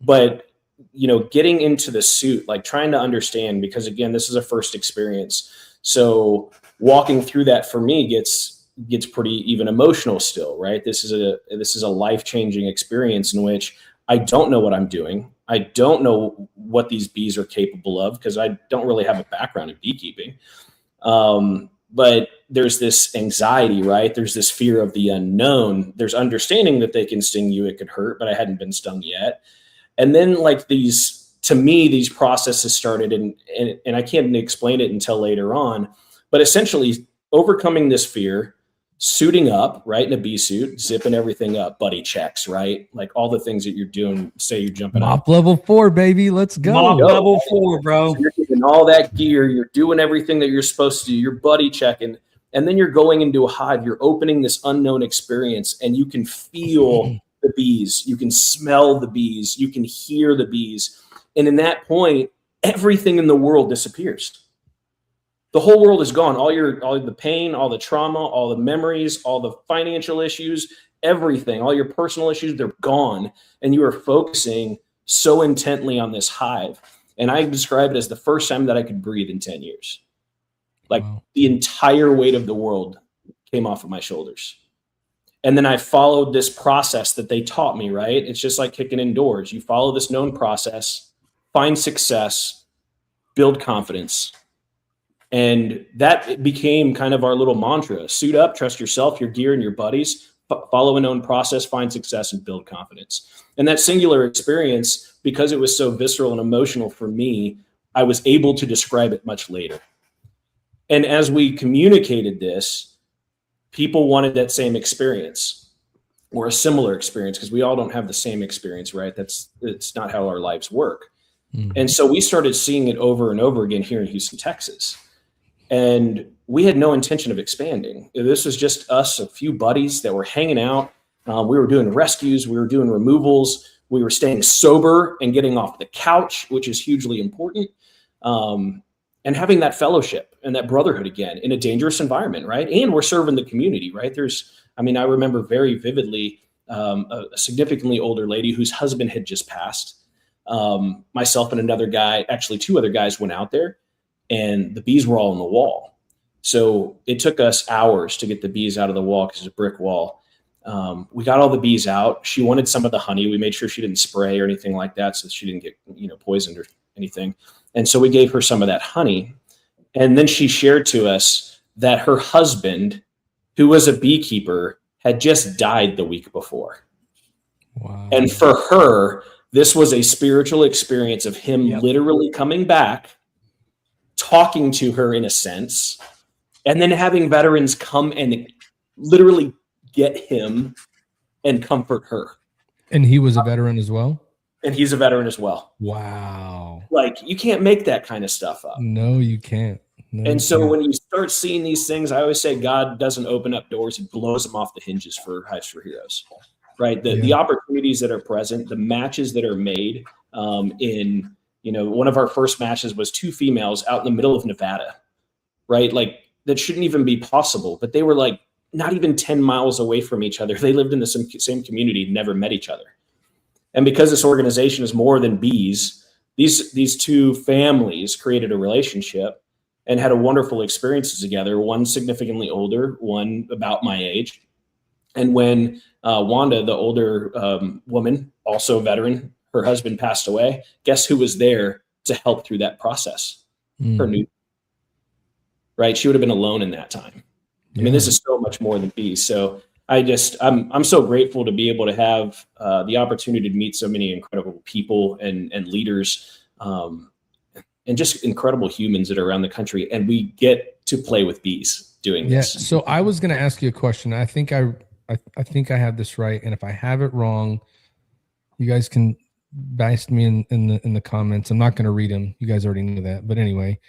but getting into the suit, like trying to understand, because again, this is a first experience. So walking through that for me gets pretty even emotional still, right? This is a life-changing experience in which I don't know what I'm doing. I don't know what these bees are capable of because I don't really have a background in beekeeping. But there's this anxiety, right? There's this fear of the unknown. There's understanding that they can sting you, it could hurt, but I hadn't been stung yet. And then like these processes started, and I can't explain it until later on, but essentially overcoming this fear, suiting up, right, in a bee suit, zipping everything up, buddy checks, right? Like all the things that you're doing, say you're jumping Mop up. level 4, baby. Let's go. Mop level 4, bro. So you're getting all that gear, you're doing everything that you're supposed to do, you're buddy checking, and then you're going into a hive, you're opening this unknown experience, and you can feel the bees, you can smell the bees, you can hear the bees. And in that point, everything in the world disappears. The whole world is gone. All the pain, all the trauma, all the memories, all the financial issues, everything, all your personal issues, they're gone. And you are focusing so intently on this hive. And I describe it as the first time that I could breathe in 10 years. Like wow. The entire weight of the world came off of my shoulders. And then I followed this process that they taught me, right? It's just like kicking indoors. You follow this known process, find success, build confidence. And that became kind of our little mantra: suit up, trust yourself, your gear, and your buddies, follow a known process, find success, and build confidence. And that singular experience, because it was so visceral and emotional for me, I was able to describe it much later. And as we communicated this, people wanted that same experience or a similar experience, because we all don't have the same experience, right? It's not how our lives work. Mm-hmm. And so we started seeing it over and over again here in Houston, Texas. And we had no intention of expanding. This was just us, a few buddies that were hanging out. We were doing rescues. We were doing removals. We were staying sober and getting off the couch, which is hugely important. And having that fellowship and that brotherhood again in a dangerous environment, right? And we're serving the community, right? I remember very vividly a significantly older lady whose husband had just passed. Myself and another guy, actually 2 other guys, went out there. And the bees were all on the wall. So it took us hours to get the bees out of the wall because it's a brick wall. We got all the bees out. She wanted some of the honey. We made sure she didn't spray or anything like that so she didn't get poisoned or anything. And so we gave her some of that honey. And then she shared to us that her husband, who was a beekeeper, had just died the week before. Wow. And for her, this was a spiritual experience of him literally coming back, talking to her in a sense, and then having veterans come and literally get him and comfort her. And he was a veteran as well? And he's a veteran as well. Wow. Like, you can't make that kind of stuff up. No, you can't. And so when you start seeing these things, I always say God doesn't open up doors, he blows them off the hinges for Hives for Heroes, right? The opportunities that are present, the matches that are made in, one of our first matches was 2 females out in the middle of Nevada, right? Like, that shouldn't even be possible, but they were like not even 10 miles away from each other. They lived in the same community, never met each other. And because this organization is more than bees, these 2 families created a relationship and had a wonderful experiences together. One significantly older, one about my age. And when Wanda, the older woman, also a veteran, her husband passed away, guess who was there to help through that process? Her new, right? She would have been alone in that time. I mean, this is so much more than bees. So I'm so grateful to be able to have the opportunity to meet so many incredible people and leaders, and just incredible humans that are around the country. And we get to play with bees doing this. So I was going to ask you a question. I think I think I have this right. And if I have it wrong, you guys can bash me in the comments. I'm not going to read them. You guys already know that. But anyway,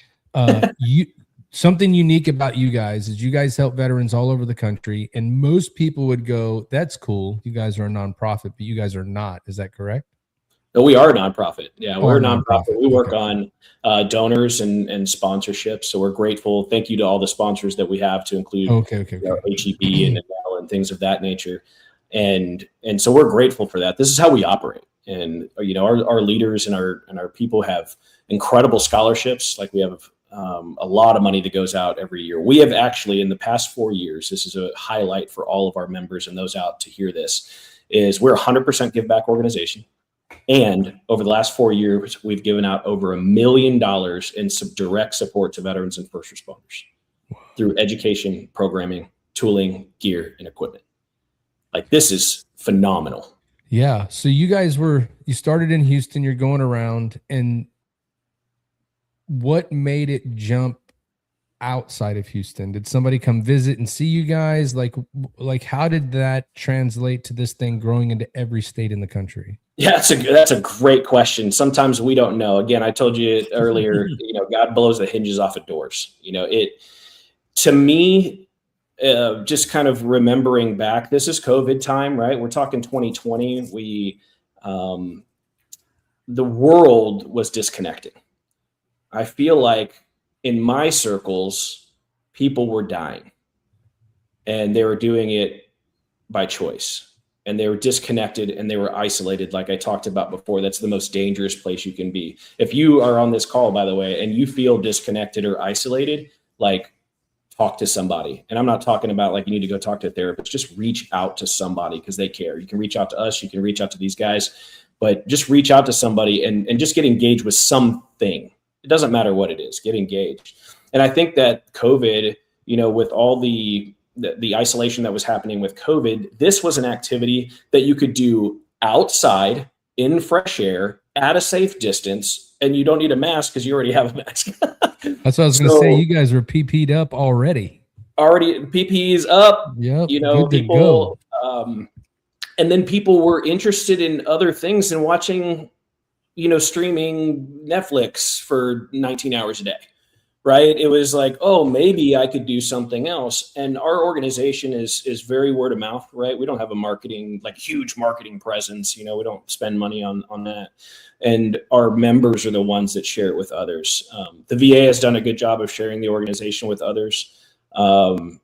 something unique about you guys is you guys help veterans all over the country. And most people would go, that's cool. You guys are a nonprofit, but you guys are not. Is that correct? No, we are a nonprofit. Yeah, we're a nonprofit. We work on donors and sponsorships. So we're grateful. Thank you to all the sponsors that we have, to include HEB and things of that nature. And so we're grateful for that. This is how we operate. And our leaders and our people have incredible scholarships. Like, we have a lot of money that goes out every year. We have actually, in the past 4 years, this is a highlight for all of our members and those out to hear this, is we're a 100% give back organization. And over the last 4 years, we've given out over $1 million in some direct support to veterans and first responders through education, programming, tooling, gear, and equipment. Like, this is phenomenal. Yeah. So you guys you started in Houston, you're going around, and what made it jump outside of Houston? Did somebody come visit and see you guys? Like how did that translate to this thing growing into every state in the country? Yeah, that's a great question. Sometimes we don't know. Again, I told you earlier, God blows the hinges off of doors. To me, just kind of remembering back, this is COVID time, right? We're talking 2020. The world was disconnected. I feel like in my circles, people were dying, and they were doing it by choice. And they were disconnected and they were isolated. Like I talked about before, that's the most dangerous place you can be. If you are on this call, by the way, and you feel disconnected or isolated, like, talk to somebody. And I'm not talking about like you need to go talk to a therapist. Just reach out to somebody, because they care. You can reach out to us. You can reach out to these guys, but just reach out to somebody and just get engaged with something. It doesn't matter what it is. Get engaged. And I think that COVID, with all the isolation that was happening with COVID, this was an activity that you could do outside in fresh air at a safe distance, and you don't need a mask because you already have a mask. That's what I was going to say. You guys were PP'd up already. PPE's up. Yep, people. And then people were interested in other things and watching, streaming Netflix for 19 hours a day. Right. It was like, oh, maybe I could do something else. And our organization is very word of mouth. Right. We don't have a huge marketing presence. We don't spend money on that. And our members are the ones that share it with others. The VA has done a good job of sharing the organization with others. And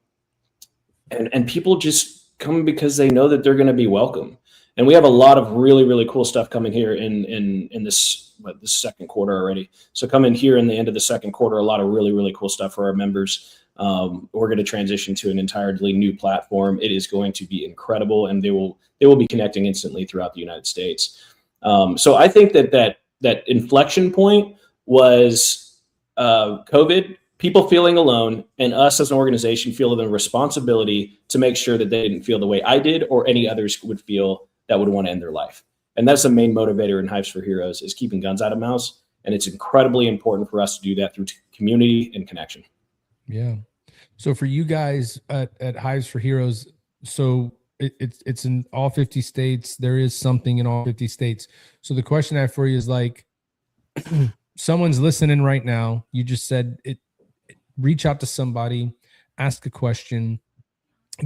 people just come because they know that they're going to be welcome. And we have a lot of really, really cool stuff coming here in this second quarter already. So coming here in the end of the second quarter, a lot of really, really cool stuff for our members. We're going to transition to an entirely new platform. It is going to be incredible, and they will be connecting instantly throughout the United States. So I think that inflection point was COVID, people feeling alone, and us as an organization feeling the responsibility to make sure that they didn't feel the way I did or any others would feel that would want to end their life. And that's the main motivator in Hives for Heroes, is keeping guns out of mouths. And it's incredibly important for us to do that through community and connection. Yeah. So for you guys at Hives for Heroes, so it's in all 50 states. There is something in all 50 states. So the question I have for you is, like, someone's listening right now. You just said reach out to somebody, ask a question,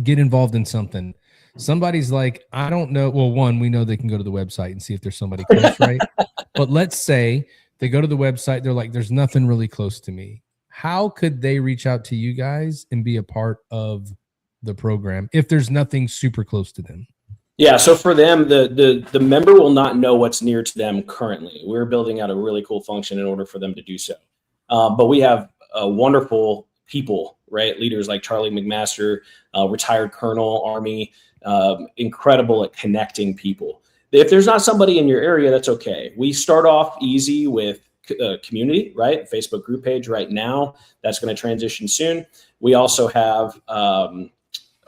get involved in something. Somebody's like, I don't know. Well, one, we know they can go to the website and see if there's somebody close, right? But let's say they go to the website. They're like, there's nothing really close to me. How could they reach out to you guys and be a part of the program if there's nothing super close to them? Yeah. So for them, the member will not know what's near to them currently. We're building out a really cool function in order for them to do so. But we have wonderful people, right? Leaders like Charlie McMaster, retired Colonel, Army, incredible at connecting people. If there's not somebody in your area, that's okay. We start off easy with community, right? Facebook group page right now. That's going to transition soon. We also have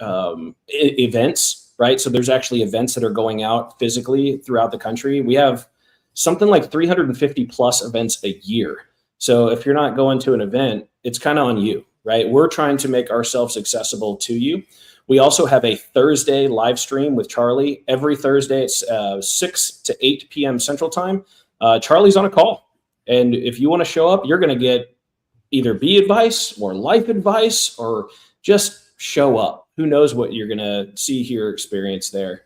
events, right? So there's actually events that are going out physically throughout the country. We have something like 350 plus events a year. So if you're not going to an event, it's kind of on you, right? We're trying to make ourselves accessible to you. We also have a Thursday live stream with Charlie. Every Thursday, it's 6 to 8 p.m. Central Time. Charlie's on a call. And if you want to show up, you're going to get either bee advice or life advice, or just show up. Who knows what you're going to see, hear, experience there.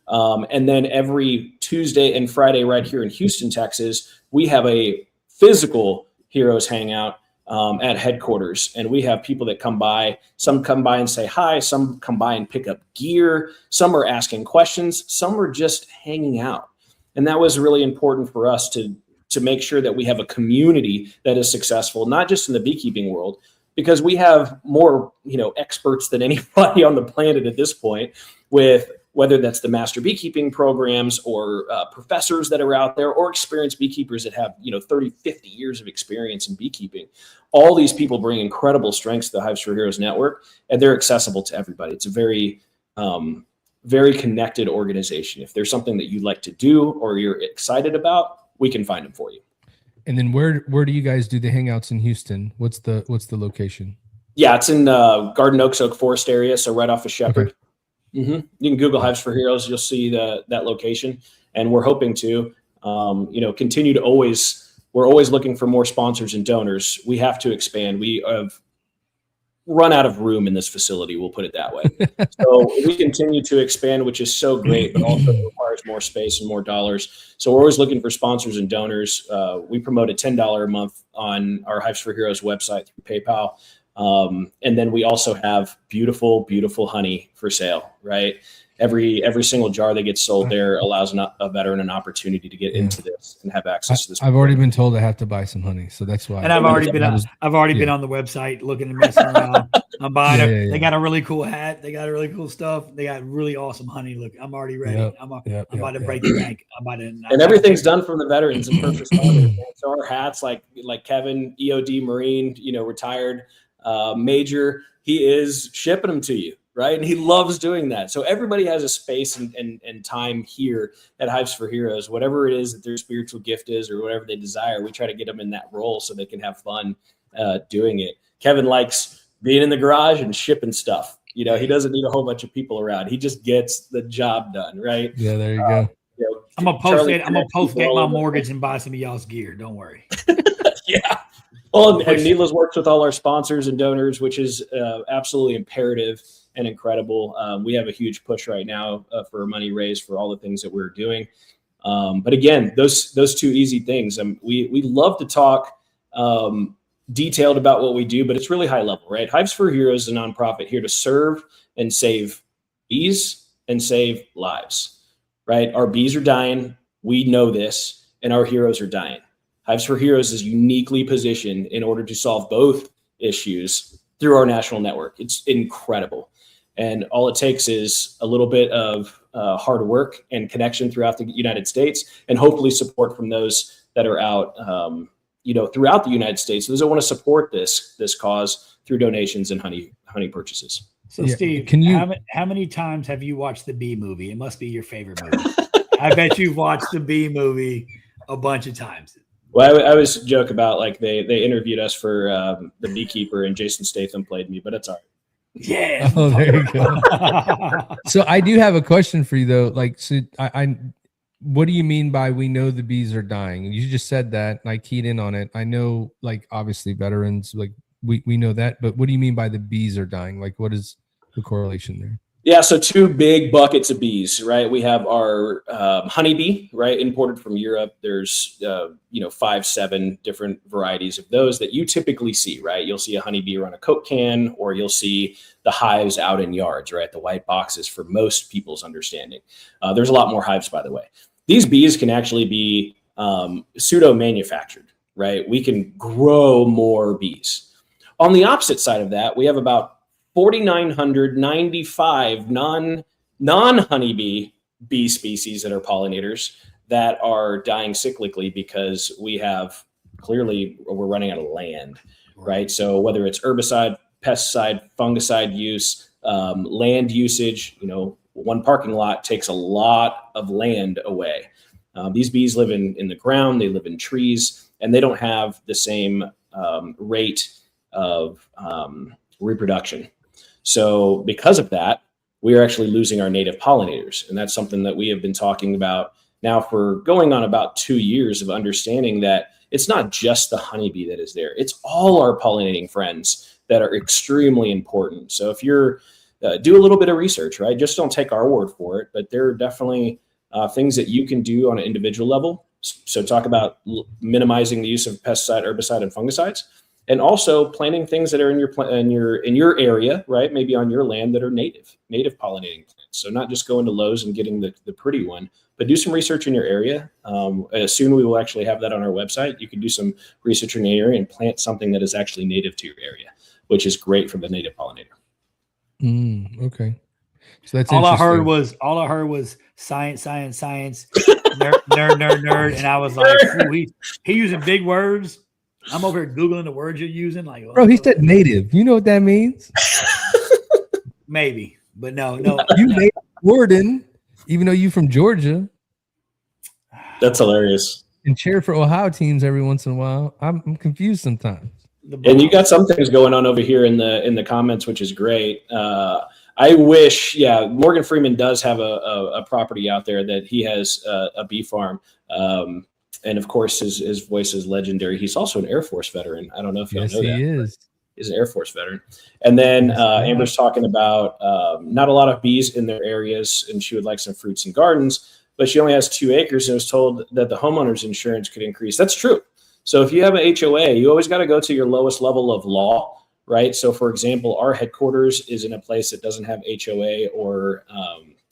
And then every Tuesday and Friday right here in Houston, Texas, we have a physical Heroes Hangout at headquarters. And we have people that come by. Some come by and say hi. Some come by and pick up gear. Some are asking questions. Some are just hanging out. And that was really important for us to make sure that we have a community that is successful, not just in the beekeeping world, because we have more, experts than anybody on the planet at this point, with whether that's the master beekeeping programs or professors that are out there, or experienced beekeepers that have, 30, 50 years of experience in beekeeping. All these people bring incredible strengths to the Hives for Heroes network, and they're accessible to everybody. It's a very, very connected organization. If there's something that you'd like to do or you're excited about, we can find them for you. And then where do you guys do the hangouts in Houston? What's the location? Yeah, it's in Garden Oaks, Oak Forest area, so right off of Shepherd. Okay. Mm-hmm. You can Google Hives for Heroes. You'll see that location. And we're hoping to, continue to we're always looking for more sponsors and donors. We have to expand. We have run out of room in this facility. We'll put it that way. So we continue to expand, which is so great, but also requires more space and more dollars. So we're always looking for sponsors and donors. We promote a $10 a month on our Hives for Heroes website through PayPal. And then we also have beautiful, beautiful honey for sale, right? Every single jar that gets sold there allows a veteran an opportunity to get into this and have access to this. I've already been told I have to buy some honey, so that's why. And I've already been on the website looking and messing around. I'm buying it. They got a really cool hat. They got really cool stuff. They got really awesome honey. Look, I'm already ready. I'm about to break the bank. And everything's done from the veterans and first responders. So our hats, like Kevin, EOD Marine, retired Major, he is shipping them to you. Right. And he loves doing that. So everybody has a space and time here at Hives for Heroes, whatever it is that their spiritual gift is or whatever they desire. We try to get them in that role so they can have fun doing it. Kevin likes being in the garage and shipping stuff. He doesn't need a whole bunch of people around. He just gets the job done. Right. Yeah, there you go. I'm going to postgate my mortgage and buy some of y'all's gear. Don't worry. Yeah. Well, and Needless works with all our sponsors and donors, which is absolutely imperative and incredible. We have a huge push right now for money raised for all the things that we're doing. But again, those two easy things. We love to talk detailed about what we do, but it's really high level, right? Hives for Heroes is a nonprofit here to serve and save bees and save lives, right? Our bees are dying. We know this, and our heroes are dying. Hives for Heroes is uniquely positioned in order to solve both issues through our national network. It's incredible. And all it takes is a little bit of hard work and connection throughout the United States, and hopefully support from those that are out, throughout the United States. Those that want to support this cause through donations and honey purchases. So, Steve, how many times have you watched the Bee Movie? It must be your favorite movie. I bet you've watched the Bee Movie a bunch of times. Well, I always joke about they interviewed us for The Beekeeper, and Jason Statham played me, but it's all right. Yeah. Oh, there you go. So I do have a question for you though. What do you mean by we know the bees are dying? You just said that, and I keyed in on it. I know, obviously veterans, we know that, but what do you mean by the bees are dying? What is the correlation there? Yeah, so two big buckets of bees, right? We have our honeybee, right, imported from Europe. There's 5-7 different varieties of those that you typically see, right? You'll see a honeybee around a Coke can, or you'll see the hives out in yards, right? The white boxes for most people's understanding. There's a lot more hives, by the way. These bees can actually be pseudo-manufactured, right? We can grow more bees. On the opposite side of that, we have about 4,995 non-honeybee bee species that are pollinators that are dying cyclically because we're running out of land, right? So whether it's herbicide, pesticide, fungicide use, land usage. One parking lot takes a lot of land away. These bees live in the ground, they live in trees, and they don't have the same rate of reproduction. So because of that, we are actually losing our native pollinators. And that's something that we have been talking about now for going on about 2 years, of understanding that it's not just the honeybee that is there. It's all our pollinating friends that are extremely important. So if you're do a little bit of research, right? Just don't take our word for it, but there are definitely things that you can do on an individual level. So talk about minimizing the use of pesticide, herbicide, and fungicides, and also planting things that are in your area, right? Maybe on your land, that are native pollinating plants. So not just going to Lowe's and getting the pretty one, but do some research in your area. Soon we will actually have that on our website. You can do some research in your area and plant something that is actually native to your area, which is great for the native pollinator. Okay. So that's all I heard was science, nerd. And I was like, he using big words. I'm over here Googling the words you're using. Like, bro, he said native. You know what that means? Maybe, but no. You native Gordon, even though you from Georgia. That's hilarious. And cheer for Ohio teams every once in a while. I'm confused sometimes. And you got some things going on over here in the comments, which is great. I wish, Morgan Freeman does have a property out there that he has a bee farm. And of course, his voice is legendary. He's also an Air Force veteran. I don't know if y'all know that. He is. He's an Air Force veteran. And then Amber's talking about not a lot of bees in their areas, and she would like some fruits and gardens, but she only has 2 acres and was told that the homeowner's insurance could increase. That's true. So if you have an HOA, you always got to go to your lowest level of law, right? So for example, our headquarters is in a place that doesn't have HOA or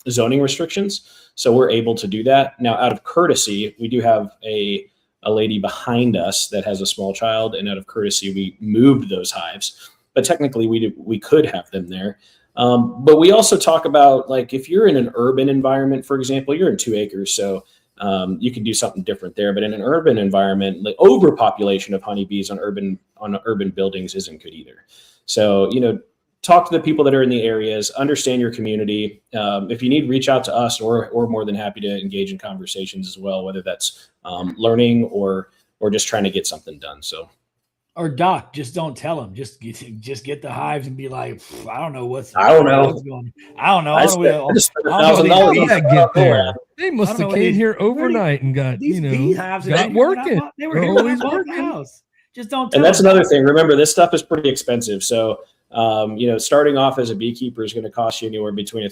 zoning restrictions. So we're able to do that. Now, out of courtesy, we do have a lady behind us that has a small child, and out of courtesy, we moved those hives. But technically, we could have them there. But we also talk about, like, if you're in an urban environment, for example, you're in 2 acres, so you can do something different there. But in an urban environment, the overpopulation of honeybees on urban buildings isn't good either. So, talk to the people that are in the areas, understand your community. If you need, reach out to us, or more than happy to engage in conversations as well, whether that's learning or just trying to get something done. So, or Doc, just don't tell them. Just get the hives and be like, I don't know what's I don't know. What's going on. I don't know. I spent $1,000. Get there. They must have came here overnight and got got working. They were here when I bought the house. Just don't. And that's another thing. Remember, this stuff is pretty expensive. So, starting off as a beekeeper is going to cost you anywhere between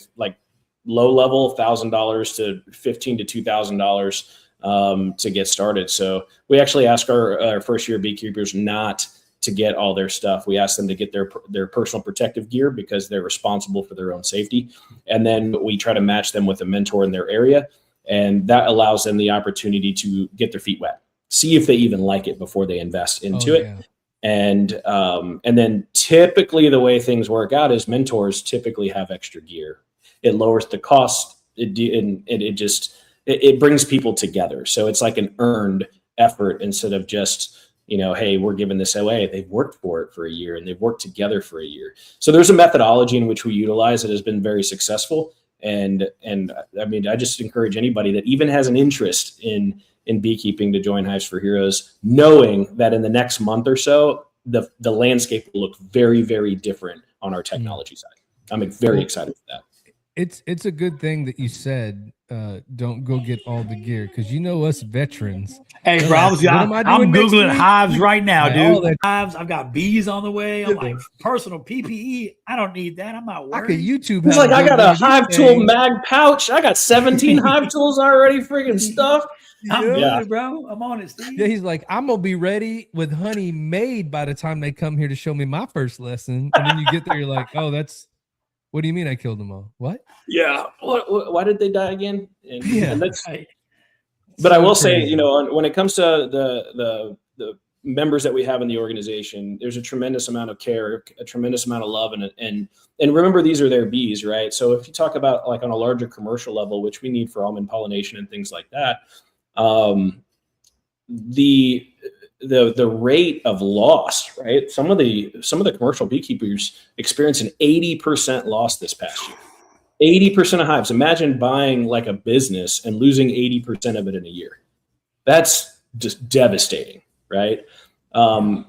low level $1,000 to $1,500 to $2,000 to get started. So we actually ask our first year beekeepers not to get all their stuff. We ask them to get their personal protective gear because they're responsible for their own safety. And then we try to match them with a mentor in their area. And that allows them the opportunity to get their feet wet, see if they even like it before they invest into it. Yeah. And then typically the way things work out is mentors typically have extra gear. It lowers the cost. It brings people together. So it's like an earned effort instead of just, hey, we're giving this away. They've worked for it for a year and they've worked together for a year. So there's a methodology in which we utilize that has been very successful. And I mean, I just encourage anybody that even has an interest in beekeeping to join Hives for Heroes, knowing that in the next month or so, the landscape will look very, very different on our technology side. I'm very excited for that. It's a good thing that you said don't go get all the gear, because us veterans. Hey, bro, I'm Googling hives right now, dude. Hives. I've got bees on the way. I'm like, personal PPE. I don't need that. I'm not worried. I could YouTube. He's like, I got a hive tool mag pouch. I got 17 hive tools already freaking stuffed. I'm bro. I'm on it, Steve. Yeah, he's like, I'm gonna be ready with honey made by the time they come here to show me my first lesson. And then you get there, you're like, oh, what do you mean I killed them all? What? Yeah. Why did they die again? And that's, right. But I will say, when it comes to the members that we have in the organization, there's a tremendous amount of care, a tremendous amount of love, and remember, these are their bees, right? So if you talk about like on a larger commercial level, which we need for almond pollination and things like that, the rate of loss, right? Some of the commercial beekeepers experienced an 80% loss this past year. 80% of hives. Imagine buying like a business and losing 80% of it in a year. That's just devastating, right?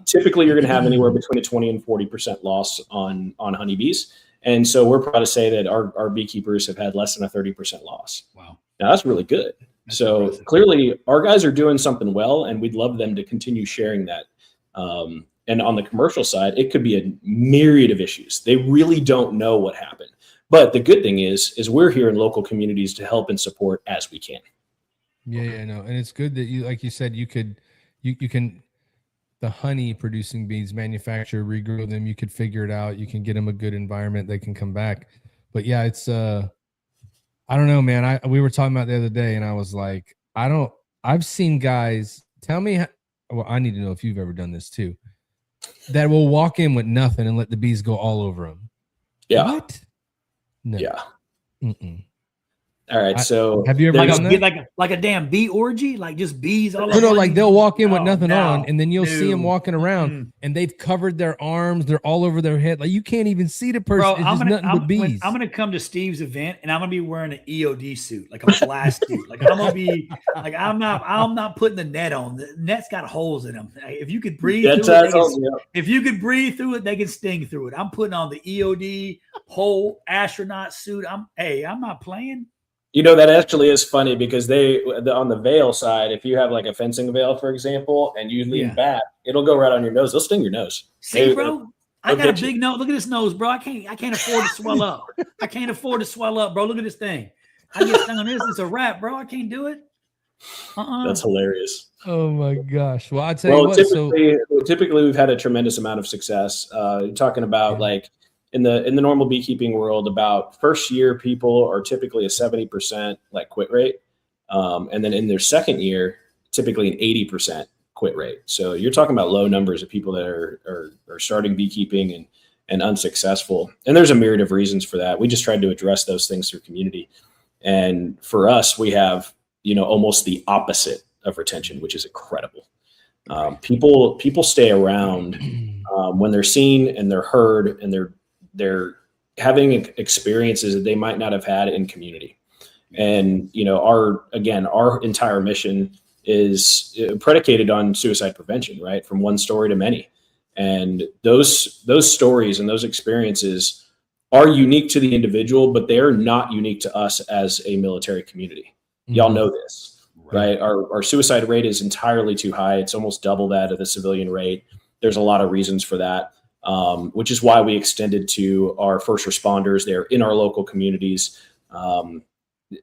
Typically, you're going to have anywhere between a 20 and 40% loss on honeybees. And so we're proud to say that our beekeepers have had less than a 30% loss. Wow. Now, that's really good. So impressive. clearly, our guys are doing something well, and we'd love them to continue sharing that. And on the commercial side, it could be a myriad of issues. They really don't know what happened. But the good thing is we're here in local communities to help and support as we can. Yeah, no, and it's good that you, like you said, you can the honey producing bees manufacture, regrow them. You could figure it out. You can get them a good environment. They can come back. But yeah, it's I don't know, man. We were talking about the other day, and I was like, I've seen guys tell me. Well, I need to know if you've ever done this too. That will walk in with nothing and let the bees go all over them. Yeah. What? No. Yeah. Mm-mm. All right. So have you ever done that? Like a damn bee orgy, like just bees all No, like they'll walk in with nothing no, on, and then you'll see them walking around, Mm-mm. and they've covered their arms. They're all over their head. Like you can't even see the person. Bro, it's just nothing but bees. I'm gonna come to Steve's event, and I'm gonna be wearing an EOD suit, like a blast suit. Like I'm gonna be like I'm not putting the net on. The net's got holes in them. If you could breathe through it, if you could breathe through it, they can sting through it. I'm putting on the EOD whole astronaut suit. I'm not playing. You know, that actually is funny because on the veil side, if you have like a fencing veil, for example, and you lean back, it'll go right on your nose. They'll sting your nose. See, bro, I got a big nose. Look at this nose, bro. I can't afford to swell up. I can't afford to swell up, bro. Look at this thing. I get stung on this. It's a wrap, bro. I can't do it. That's hilarious. Oh my gosh. Well, I tell you what. Typically, we've had a tremendous amount of success. Talking about like. In the normal beekeeping world, about first year people are typically a 70% like quit rate. And then in their second year, typically an 80% quit rate. So you're talking about low numbers of people that are starting beekeeping and unsuccessful. And there's a myriad of reasons for that. We just tried to address those things through community. And for us, we have, almost the opposite of retention, which is incredible. People stay around when they're seen and they're heard and they're having experiences that they might not have had in community. And, our entire mission is predicated on suicide prevention, right? From one story to many. And those stories and those experiences are unique to the individual, but they're not unique to us as a military community. Mm-hmm. Y'all know this, right? Our suicide rate is entirely too high. It's almost double that of the civilian rate. There's a lot of reasons for that. Which is why we extended to our first responders. They're in our local communities.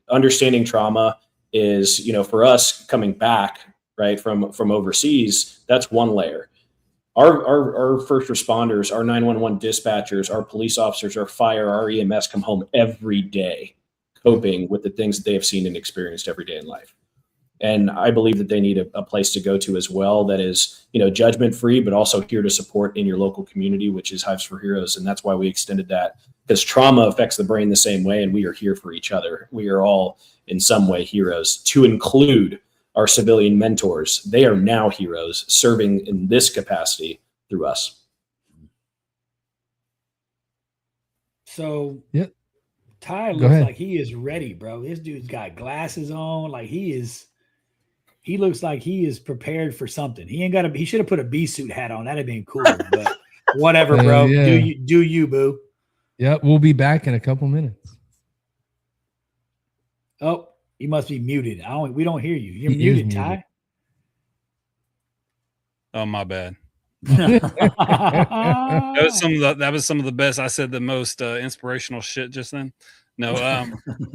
Understanding trauma is, for us coming back, right, from overseas, that's one layer. Our first responders, our 911 dispatchers, our police officers, our fire, our EMS come home every day coping with the things that they have seen and experienced every day in life. And I believe that they need a place to go to as well that is, judgment-free, but also here to support in your local community, which is Hives for Heroes. And that's why we extended that, because trauma affects the brain the same way, and we are here for each other. We are all in some way heroes, to include our civilian mentors. They are now heroes serving in this capacity through us. So yep. Ty looks like he is ready, bro. This dude's got glasses on. Like he looks like he is prepared for something. He should have put a bee suit hat on. That'd have been cool, but whatever, bro. Yeah. Do you, boo. Yeah, we'll be back in a couple minutes. Oh, you must be muted. We don't hear you. You're muted, Ty. Oh, my bad. that was some of the best. I said the most inspirational shit just then. No,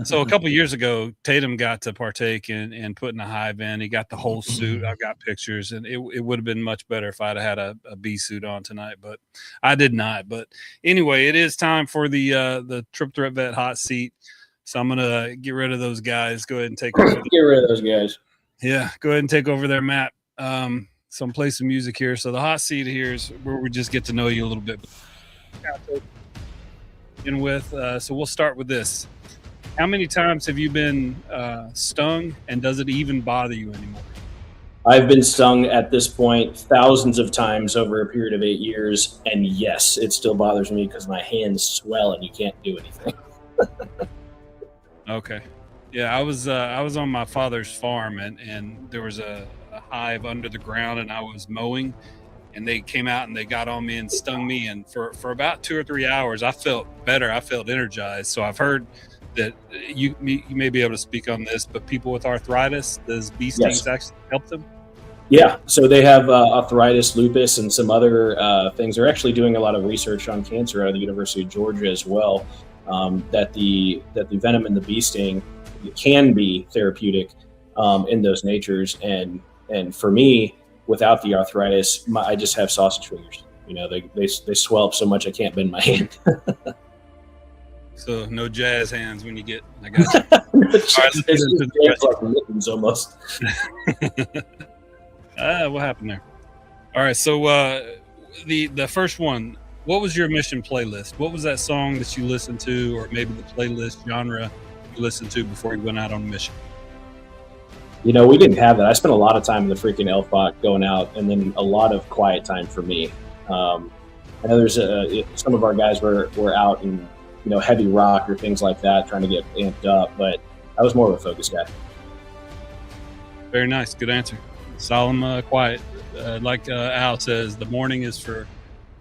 so a couple of years ago, Tatum got to partake in putting a hive in. He got the whole suit. I've got pictures, and it would have been much better if I'd had a bee suit on tonight, but I did not. But anyway, it is time for the Triple Threat Vet hot seat. So I'm gonna get rid of those guys. Go ahead and take over. Get rid of those guys. Yeah, go ahead and take over there, Matt. So I'm gonna play some music here. So the hot seat here is where we just get to know you a little bit. So we'll start with this. How many times have you been stung, and does it even bother you anymore? I've been stung at this point thousands of times over a period of 8 years, and yes, it still bothers me because my hands swell and you can't do anything. Okay. Yeah, I was on my father's farm, and there was a hive under the ground, and I was mowing, and they came out and they got on me and stung me, and for about 2 or 3 hours I felt better. I felt energized. So I've heard that you may be able to speak on this, but people with arthritis, does bee stings actually help them? Yeah, so they have arthritis, lupus, and some other things. They're actually doing a lot of research on cancer out of the University of Georgia as well. That the venom in the bee sting can be therapeutic in those natures, and for me, without the arthritis, I just have sausage fingers. You know, they swell up so much I can't bend my hand. So no jazz hands when you get. I got you. It's like mittens almost. What happened there? All right, so the first one. What was your mission playlist? What was that song that you listened to, or maybe the playlist genre you listened to before you went out on a mission? You know, we didn't have that. I spent a lot of time in the freaking Elfbot going out, and then a lot of quiet time for me. I know there's some of our guys were out in, you know, heavy rock or things like that, trying to get amped up, but I was more of a focus guy. Very nice. Good answer. Solemn, quiet. Like Al says, the morning is for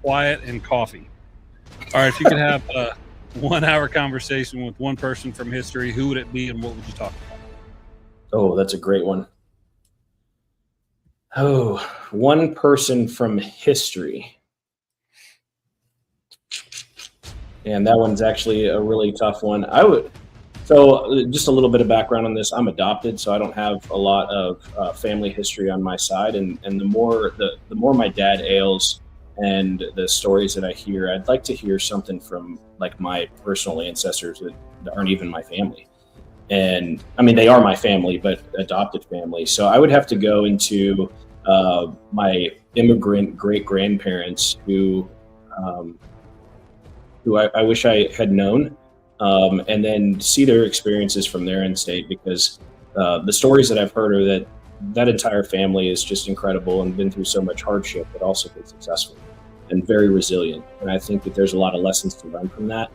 quiet and coffee. All right, if you could have a 1 hour conversation with one person from history, who would it be and what would you talk about? Oh, that's a great one. Oh, one person from history. And that one's actually a really tough one. So just a little bit of background on this. I'm adopted, so I don't have a lot of family history on my side. And the more my dad ails, and the stories that I hear, I'd like to hear something from like my personal ancestors that aren't even my family. And I mean, they are my family, but adopted family. So I would have to go into my immigrant great grandparents who I wish I had known, and then see their experiences from their end state, because the stories that I've heard are that entire family is just incredible and been through so much hardship, but also been successful and very resilient. And I think that there's a lot of lessons to learn from that.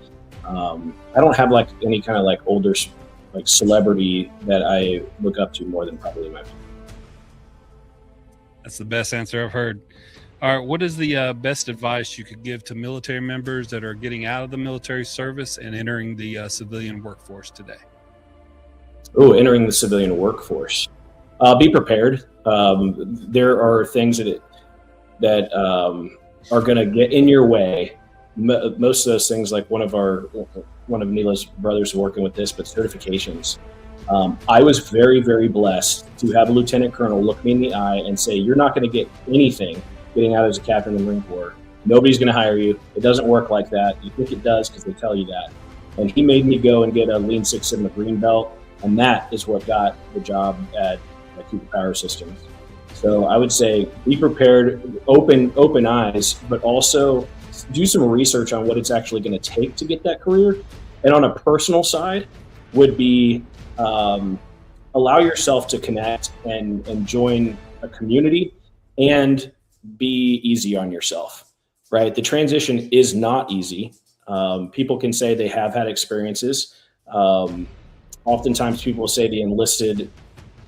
I don't have like any kind of like older like celebrity that I look up to more than probably my family. That's the best answer I've heard. All right, what is the best advice you could give to military members that are getting out of the military service and entering the civilian workforce today? Oh, entering the civilian workforce. Be prepared. There are things that are going to get in your way. Most of those things, like one of Neela's brothers working with this, but certifications. I was very, very blessed to have a lieutenant colonel look me in the eye and say, "You're not going to get anything getting out as a captain in the Marine Corps. Nobody's going to hire you. It doesn't work like that. You think it does because they tell you that." And he made me go and get a Lean Six Sigma green belt, and that is what got the job at Cooper Power Systems. So I would say be prepared, open eyes, but also do some research on what it's actually going to take to get that career. And on a personal side would be allow yourself to connect and join a community and be easy on yourself, right? The transition is not easy. People can say they have had experiences. Oftentimes people say the enlisted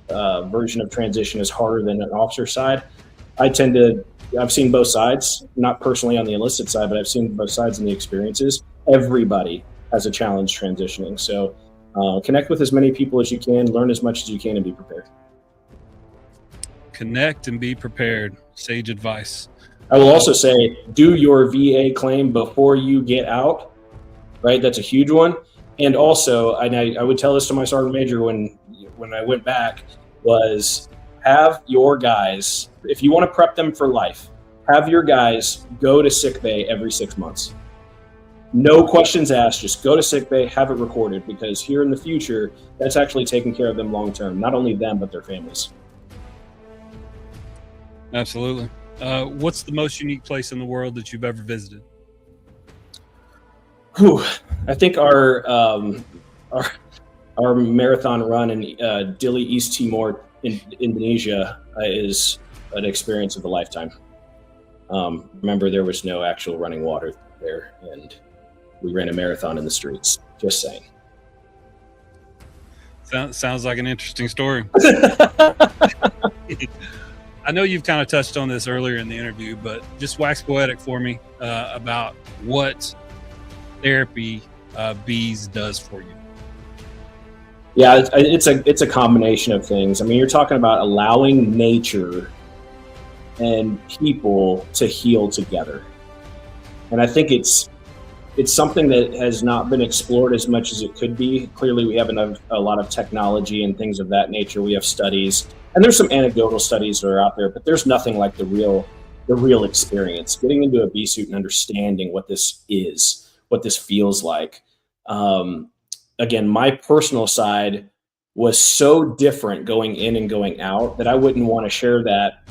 version of transition is harder than an officer side. I've seen both sides, not personally on the enlisted side, but I've seen both sides in the experiences. Everybody has a challenge transitioning. So connect with as many people as you can, learn as much as you can, and be prepared. Connect and be prepared. Sage advice. I will also say, do your VA claim before you get out, right? That's a huge one. And also, I would tell this to my sergeant major when I went back, was have your guys, if you want to prep them for life, have your guys go to sick bay every 6 months. No questions asked, just go to sick bay, have it recorded, because here in the future, that's actually taking care of them long term, not only them, but their families. Absolutely. What's the most unique place in the world that you've ever visited? I think our marathon run in Dili, East Timor in Indonesia is an experience of a lifetime. Remember, there was no actual running water there, and we ran a marathon in the streets. Just saying. Sounds like an interesting story. I know you've kind of touched on this earlier in the interview, but just wax poetic for me about what therapy bees does for you. Yeah, it's a combination of things. I mean, you're talking about allowing nature and people to heal together, and I think it's something that has not been explored as much as it could be. Clearly, we have a lot of technology and things of that nature. We have studies, and there's some anecdotal studies that are out there, but there's nothing like the real experience. Getting into a bee suit and understanding what this is, what this feels like. Again, my personal side was so different going in and going out that I wouldn't want to share that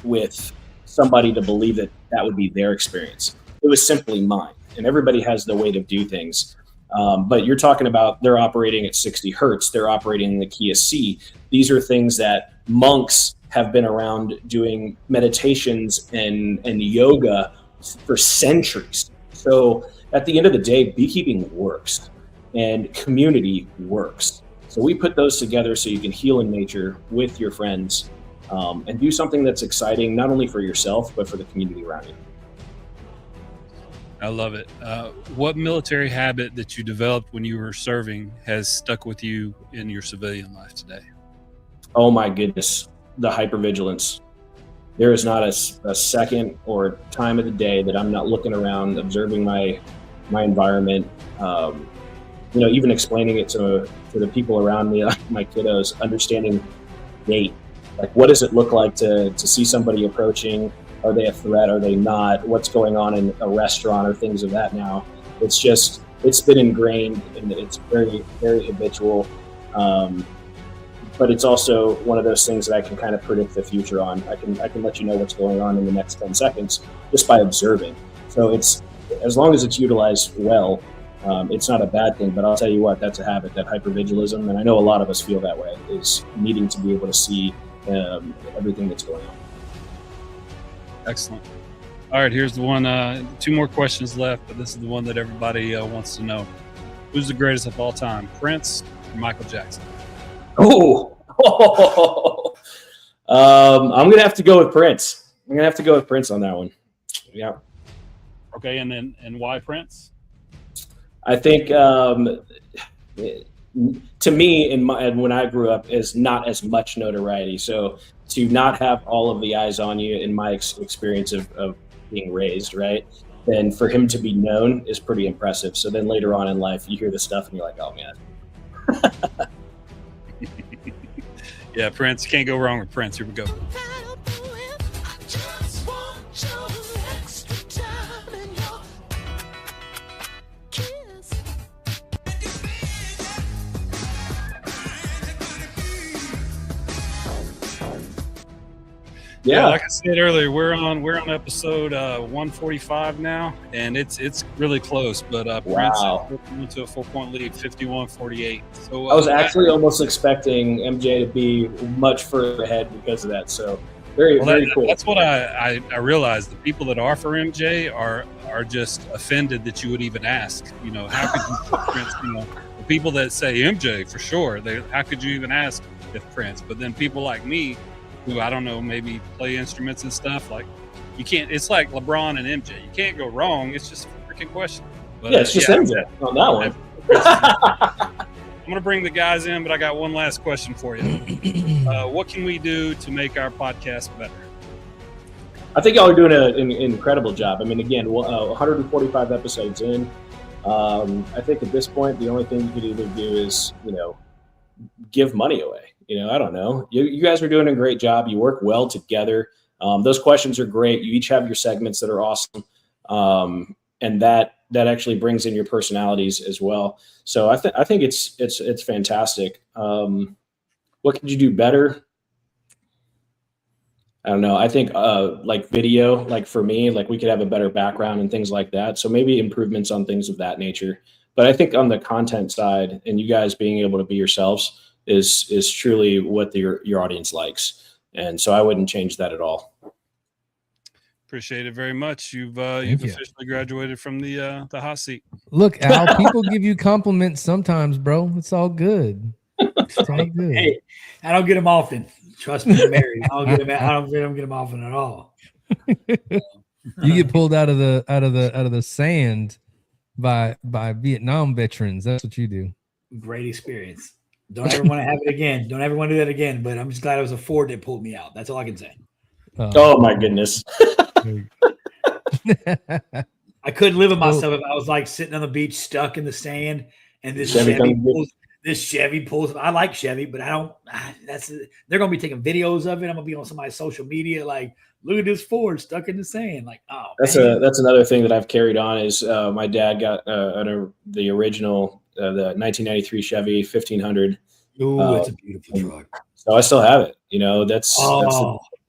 with somebody to believe that that would be their experience. It was simply mine. And everybody has the way to do things. But you're talking about they're operating at 60 hertz. They're operating in the key of C. These are things that monks have been around doing meditations and yoga for centuries. So at the end of the day, beekeeping works and community works. So we put those together so you can heal in nature with your friends and do something that's exciting, not only for yourself, but for the community around you. I love it. What military habit that you developed when you were serving has stuck with you in your civilian life today? Oh my goodness, the hypervigilance. There is not a second or time of the day that I'm not looking around, observing my environment. Even explaining it to the people around me, like my kiddos, understanding gait. Like, what does it look like to see somebody approaching? Are they a threat? Are they not? What's going on in a restaurant or things of that now? It's been ingrained and it's very, very habitual. But it's also one of those things that I can kind of predict the future on. I can let you know what's going on in the next 10 seconds just by observing. So it's, as long as it's utilized well, it's not a bad thing. But I'll tell you what, that's a habit, that hypervigilism. And I know a lot of us feel that way, is needing to be able to see everything that's going on. Excellent. All right, here's the one. 2 more questions left, but this is the one that everybody wants to know. Who's the greatest of all time, Prince or Michael Jackson? Oh, I'm gonna have to go with Prince. I'm gonna have to go with Prince on that one. Yeah. Okay, and why Prince? I think to me, when I grew up, is not as much notoriety. So to not have all of the eyes on you, in my experience of being raised, right, then for him to be known is pretty impressive. So then later on in life, you hear the stuff and you're like, oh man. Yeah, Prince. You can't go wrong with Prince. Here we go. Yeah, like I said earlier, we're on episode 145 now, and it's really close. But Prince went to a 4-point lead, 51-48. So I was actually almost expecting MJ to be much further ahead because of that. So very cool. That's what I realized. The people that are for MJ are just offended that you would even ask. How could you put Prince? The people that say MJ for sure, how could you even ask if Prince? But then people like me, who I don't know, maybe play instruments and stuff, like you can't. It's like LeBron and MJ. You can't go wrong. It's just a freaking question. But, yeah, it's just MJ on that one. I'm gonna bring the guys in, but I got one last question for you. What can we do to make our podcast better? I think y'all are doing an incredible job. I mean, again, 145 episodes in. I think at this point, the only thing you could either do is, give money away. I don't know. You guys are doing a great job. You work well together. Those questions are great. You each have your segments that are awesome. And that actually brings in your personalities as well. So I think it's fantastic. What could you do better? I don't know. I think like video, like for me, like we could have a better background and things like that. So maybe improvements on things of that nature. But I think on the content side and you guys being able to be yourselves, is truly what your audience likes. And so I wouldn't change that at all. Appreciate it very much. You've officially graduated from the hot seat. Look, Al, people give you compliments sometimes, bro. It's all good. It's all good. Hey, I don't get them often. Trust me, I'm married. I don't get them often at all. You get pulled out of the sand by Vietnam veterans. That's what you do. Great experience. Don't ever want to have it again. Don't ever want to do that again. But I'm just glad it was a Ford that pulled me out. That's all I can say. Oh my goodness. I couldn't live with myself if I was like sitting on the beach stuck in the sand and this Chevy pulls. I like Chevy, but I don't. They're gonna be taking videos of it. I'm gonna be on somebody's social media like, look at this Ford stuck in the sand. Like, oh, that's another thing that I've carried on is my dad got the original the 1993 Chevy 1500. Ooh, it's a beautiful truck. So I still have it. That's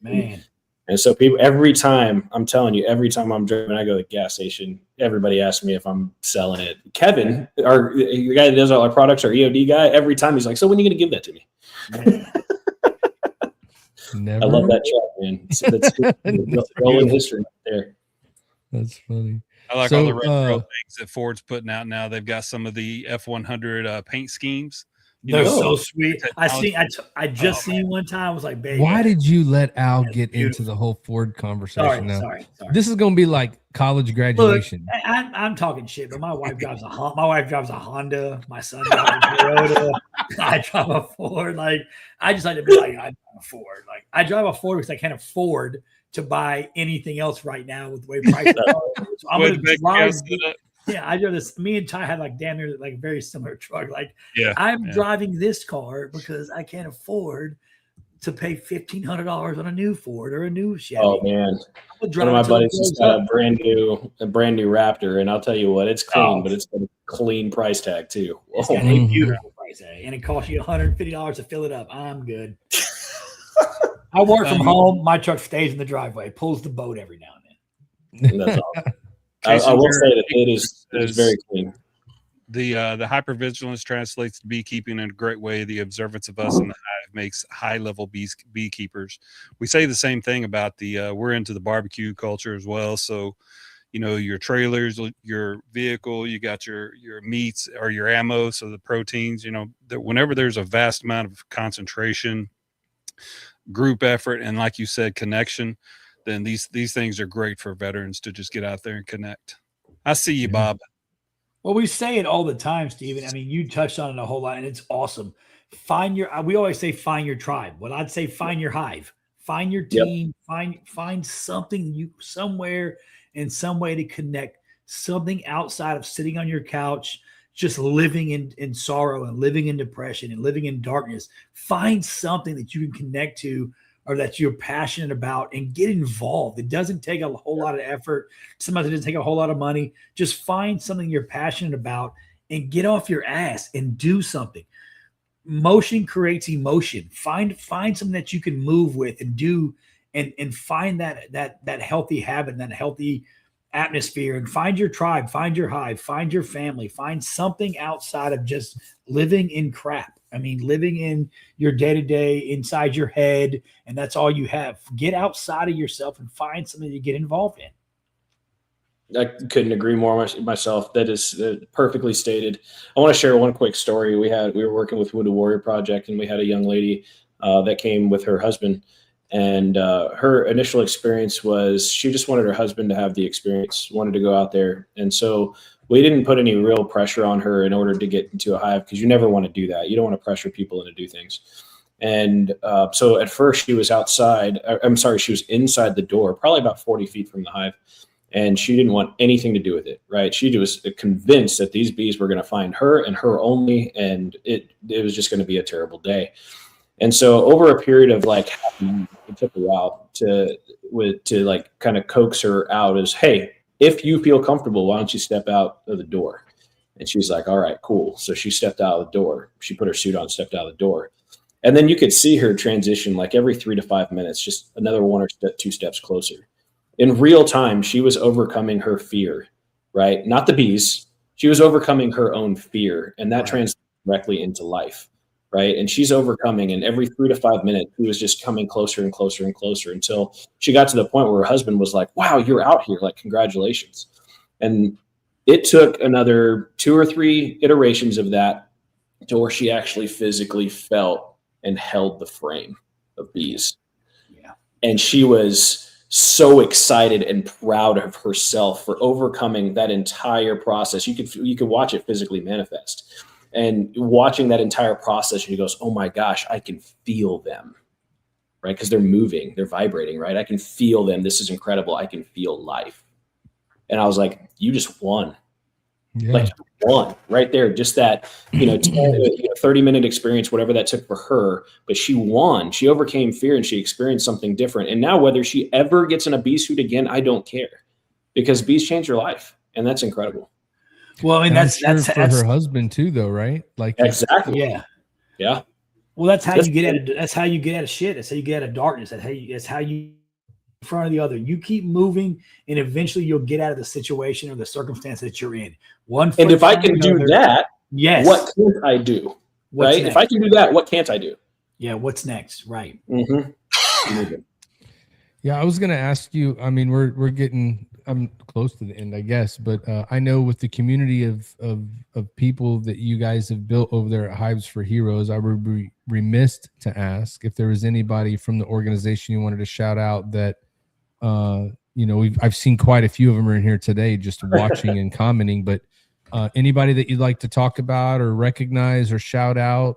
man. And so people, every time I'm driving, I go to the gas station, everybody asks me if I'm selling it. Kevin, the guy that does all our products, our EOD guy, every time he's like, so when are you going to give that to me? Never. I love that truck, man. That's rolling history right there. That's funny. I like all the retro things that Ford's putting out now. They've got some of the F100 paint schemes. They're so sweet. I just seen one time. I was like, baby. Why did you let Al get into the whole Ford conversation now? Sorry. This is going to be like college graduation. Look, I'm talking shit, but my wife drives a Honda. My son drives a Toyota. I drive a Ford. Like, I just like to be like, I drive a Ford. Like, I drive a Ford because I can't afford to buy anything else right now with the way prices are. So I'm going to drive. Yeah, I drove this. Me and Ty had like damn near like a very similar truck. Like, I'm driving this car because I can't afford to pay $1,500 on a new Ford or a new Chevy. Oh man, one of my buddies has got a brand new Raptor, and I'll tell you what, it's clean, but it's got a clean price tag too. It's got a beautiful price tag, and it costs you $150 to fill it up. I'm good. I work from home. My truck stays in the driveway, pulls the boat every now and then. That's awesome. I will say that it is very clean. The hypervigilance translates to beekeeping in a great way. The observance of us in the hive makes high-level beekeepers. We say the same thing about we're into the barbecue culture as well. So, your trailers, your vehicle, you got your meats or your ammo. So the proteins, that whenever there's a vast amount of concentration, group effort, and like you said, connection, then these things are great for veterans to just get out there and connect. I see you, Bob. Well, we say it all the time, Steven. I mean, you touched on it a whole lot, and it's awesome. We always say find your tribe. Well, I'd say find your hive, find your team, find something somewhere in some way to connect, something outside of sitting on your couch, just living in sorrow and living in depression and living in darkness. Find something that you can connect to or that you're passionate about and get involved. It doesn't take a whole lot of effort. Sometimes it doesn't take a whole lot of money. Just find something you're passionate about and get off your ass and do something. Motion creates emotion. Find something that you can move with and do and find that healthy habit, that healthy atmosphere, and find your tribe, find your hive, find your family, find something outside of just living in crap. I mean, living in your day-to-day inside your head, and that's all you have. Get outside of yourself and find something to get involved in. I couldn't agree more myself. That is perfectly stated. I want to share one quick story. We were working with Wounded Warrior Project, and we had a young lady that came with her husband. And her initial experience was she just wanted her husband to have the experience, wanted to go out there. And so we didn't put any real pressure on her in order to get into a hive, because you never want to do that. You don't want to pressure people into do things. And so at first she was she was inside the door, probably about 40 feet from the hive. And she didn't want anything to do with it, right? She was convinced that these bees were going to find her and her only, and it was just going to be a terrible day. And so over a period of like half a month, it took a while to like kind of coax her out as, hey, if you feel comfortable, why don't you step out of the door? And she's like, all right, cool. So she stepped out of the door. She put her suit on, stepped out of the door. And then you could see her transition like every 3 to 5 minutes, just another 1 or 2 steps closer. In real time, she was overcoming her fear, right? Not the bees. She was overcoming her own fear. And that translates directly into life. right? And she's overcoming, and every 3 to 5 minutes, she was just coming closer and closer and closer until she got to the point where her husband was like, wow, you're out here, like, congratulations. And it took another 2 or 3 iterations of that to where she actually physically felt and held the frame of bees. Yeah. And she was so excited and proud of herself for overcoming that entire process. You could watch it physically manifest. And watching that entire process, she goes, oh my gosh, I can feel them, right? Because they're moving, they're vibrating, right? I can feel them. This is incredible. I can feel life. And I was like, you just won. Yeah. Like, one right there, just that, 30-minute experience, whatever that took for her, but she won. She overcame fear and she experienced something different. And now whether she ever gets in a bee suit again, I don't care, because bees change her life, and that's incredible. Well, I mean, that's for her husband too, though, right? Like, exactly. Yeah. Well, that's how you get at it. That's how you get out of shit. That's how you get out of darkness. That's how you in front of the other. You keep moving, and eventually you'll get out of the situation or the circumstance that you're in. And if I can do that, yes. What can't I do? Right? Next? If I can do that, what can't I do? Yeah. What's next? Right. Mm-hmm. Yeah, I was going to ask you. I mean, I'm close to the end, I guess, but I know with the community of people that you guys have built over there at Hives for Heroes, I would be remiss to ask if there was anybody from the organization you wanted to shout out that, I've seen quite a few of them are in here today, just watching and commenting, but anybody that you'd like to talk about or recognize or shout out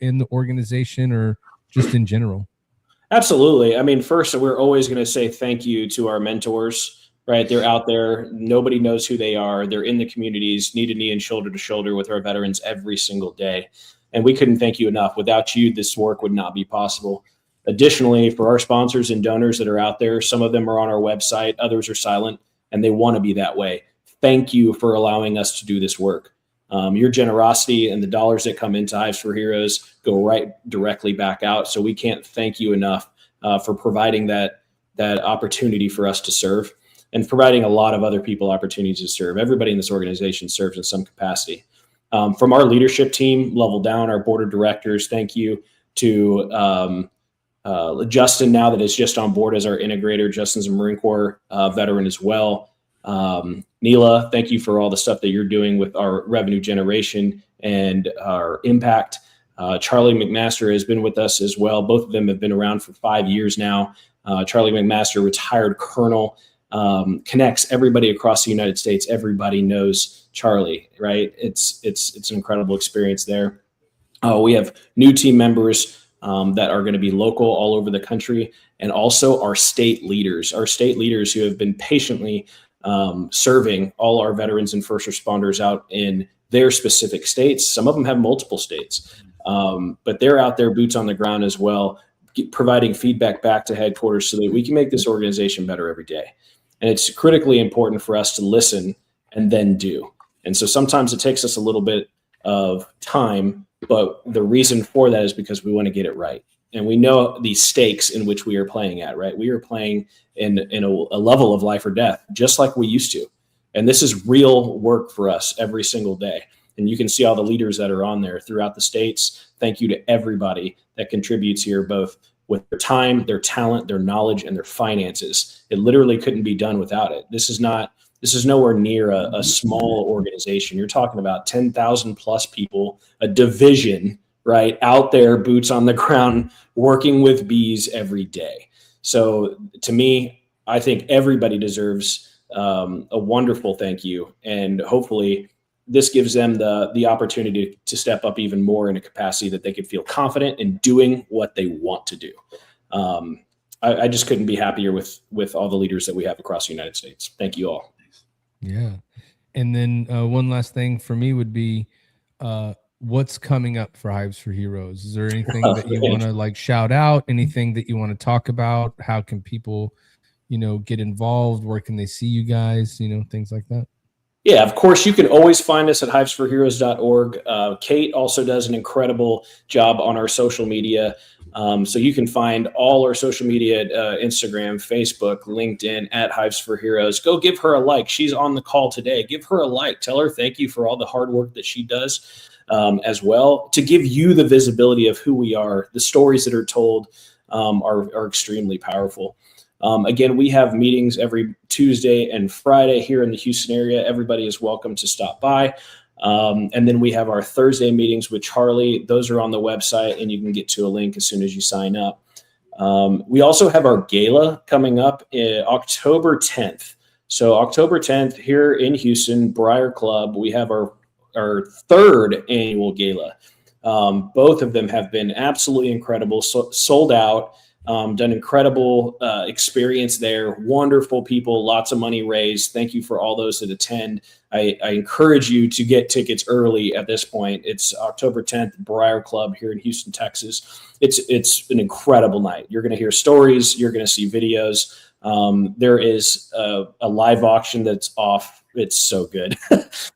in the organization or just in general? Absolutely. I mean, first, we're always going to say thank you to our mentors, right? They're out there. Nobody knows who they are. They're in the communities, knee to knee and shoulder to shoulder with our veterans every single day. And we couldn't thank you enough. Without you, this work would not be possible. Additionally, for our sponsors and donors that are out there, some of them are on our website, others are silent, and they want to be that way. Thank you for allowing us to do this work. Your generosity and the dollars that come into Hives for Heroes go right directly back out. So we can't thank you enough for providing that opportunity for us to serve, and providing a lot of other people opportunities to serve. Everybody in this organization serves in some capacity. From our leadership team level down, our board of directors, thank you to Justin, now that is just on board as our integrator. Justin's a Marine Corps veteran as well. Neela, thank you for all the stuff that you're doing with our revenue generation and our impact. Charlie McMaster has been with us as well. Both of them have been around for 5 years now. Charlie McMaster, retired colonel, connects everybody across the United States. Everybody knows Charlie, right? It's an incredible experience there. We have new team members that are going to be local all over the country, and also our state leaders who have been patiently serving all our veterans and first responders out in their specific states. Some of them have multiple states, but they're out there, boots on the ground as well, providing feedback back to headquarters so that we can make this organization better every day. And it's critically important for us to listen and then do. And so sometimes it takes us a little bit of time, but the reason for that is because we want to get it right. And we know the stakes in which we are playing at, right? We are playing in a level of life or death, just like we used to. And this is real work for us every single day. And you can see all the leaders that are on there throughout the states. Thank you to everybody that contributes here, both with their time, their talent, their knowledge, and their finances. It literally couldn't be done without it. This is nowhere near a small organization. You're talking about 10,000 plus people, a division, right, out there, boots on the ground, working with bees every day. So to me, I think everybody deserves a wonderful thank you. And hopefully this gives them the opportunity to step up even more in a capacity that they could feel confident in doing what they want to do. I just couldn't be happier with all the leaders that we have across the United States. Thank you all. Yeah. And then one last thing for me would be, what's coming up for Hives for Heroes? Is there anything that you want to shout out? Anything that you want to talk about? How can people, get involved? Where can they see you guys? Things like that. Yeah, of course, you can always find us at hivesforheroes.org. Kate also does an incredible job on our social media. So you can find all our social media at Instagram, Facebook, LinkedIn at Hives for Heroes. Go give her a like. She's on the call today. Give her a like. Tell her thank you for all the hard work that she does as well, to give you the visibility of who we are. The stories that are told are extremely powerful. Again, we have meetings every Tuesday and Friday here in the Houston area. Everybody is welcome to stop by. And then we have our Thursday meetings with Charlie. Those are on the website, and you can get to a link as soon as you sign up. We also have our gala coming up October 10th. So October 10th here in Houston, Briar Club, we have our third annual gala. Both of them have been absolutely incredible, sold out. Done incredible experience there. Wonderful people, lots of money raised. Thank you for all those that attend. I encourage you to get tickets early at this point. It's October 10th, Briar Club here in Houston, Texas. It's an incredible night. You're going to hear stories. You're going to see videos. There is a live auction that's off. It's so good.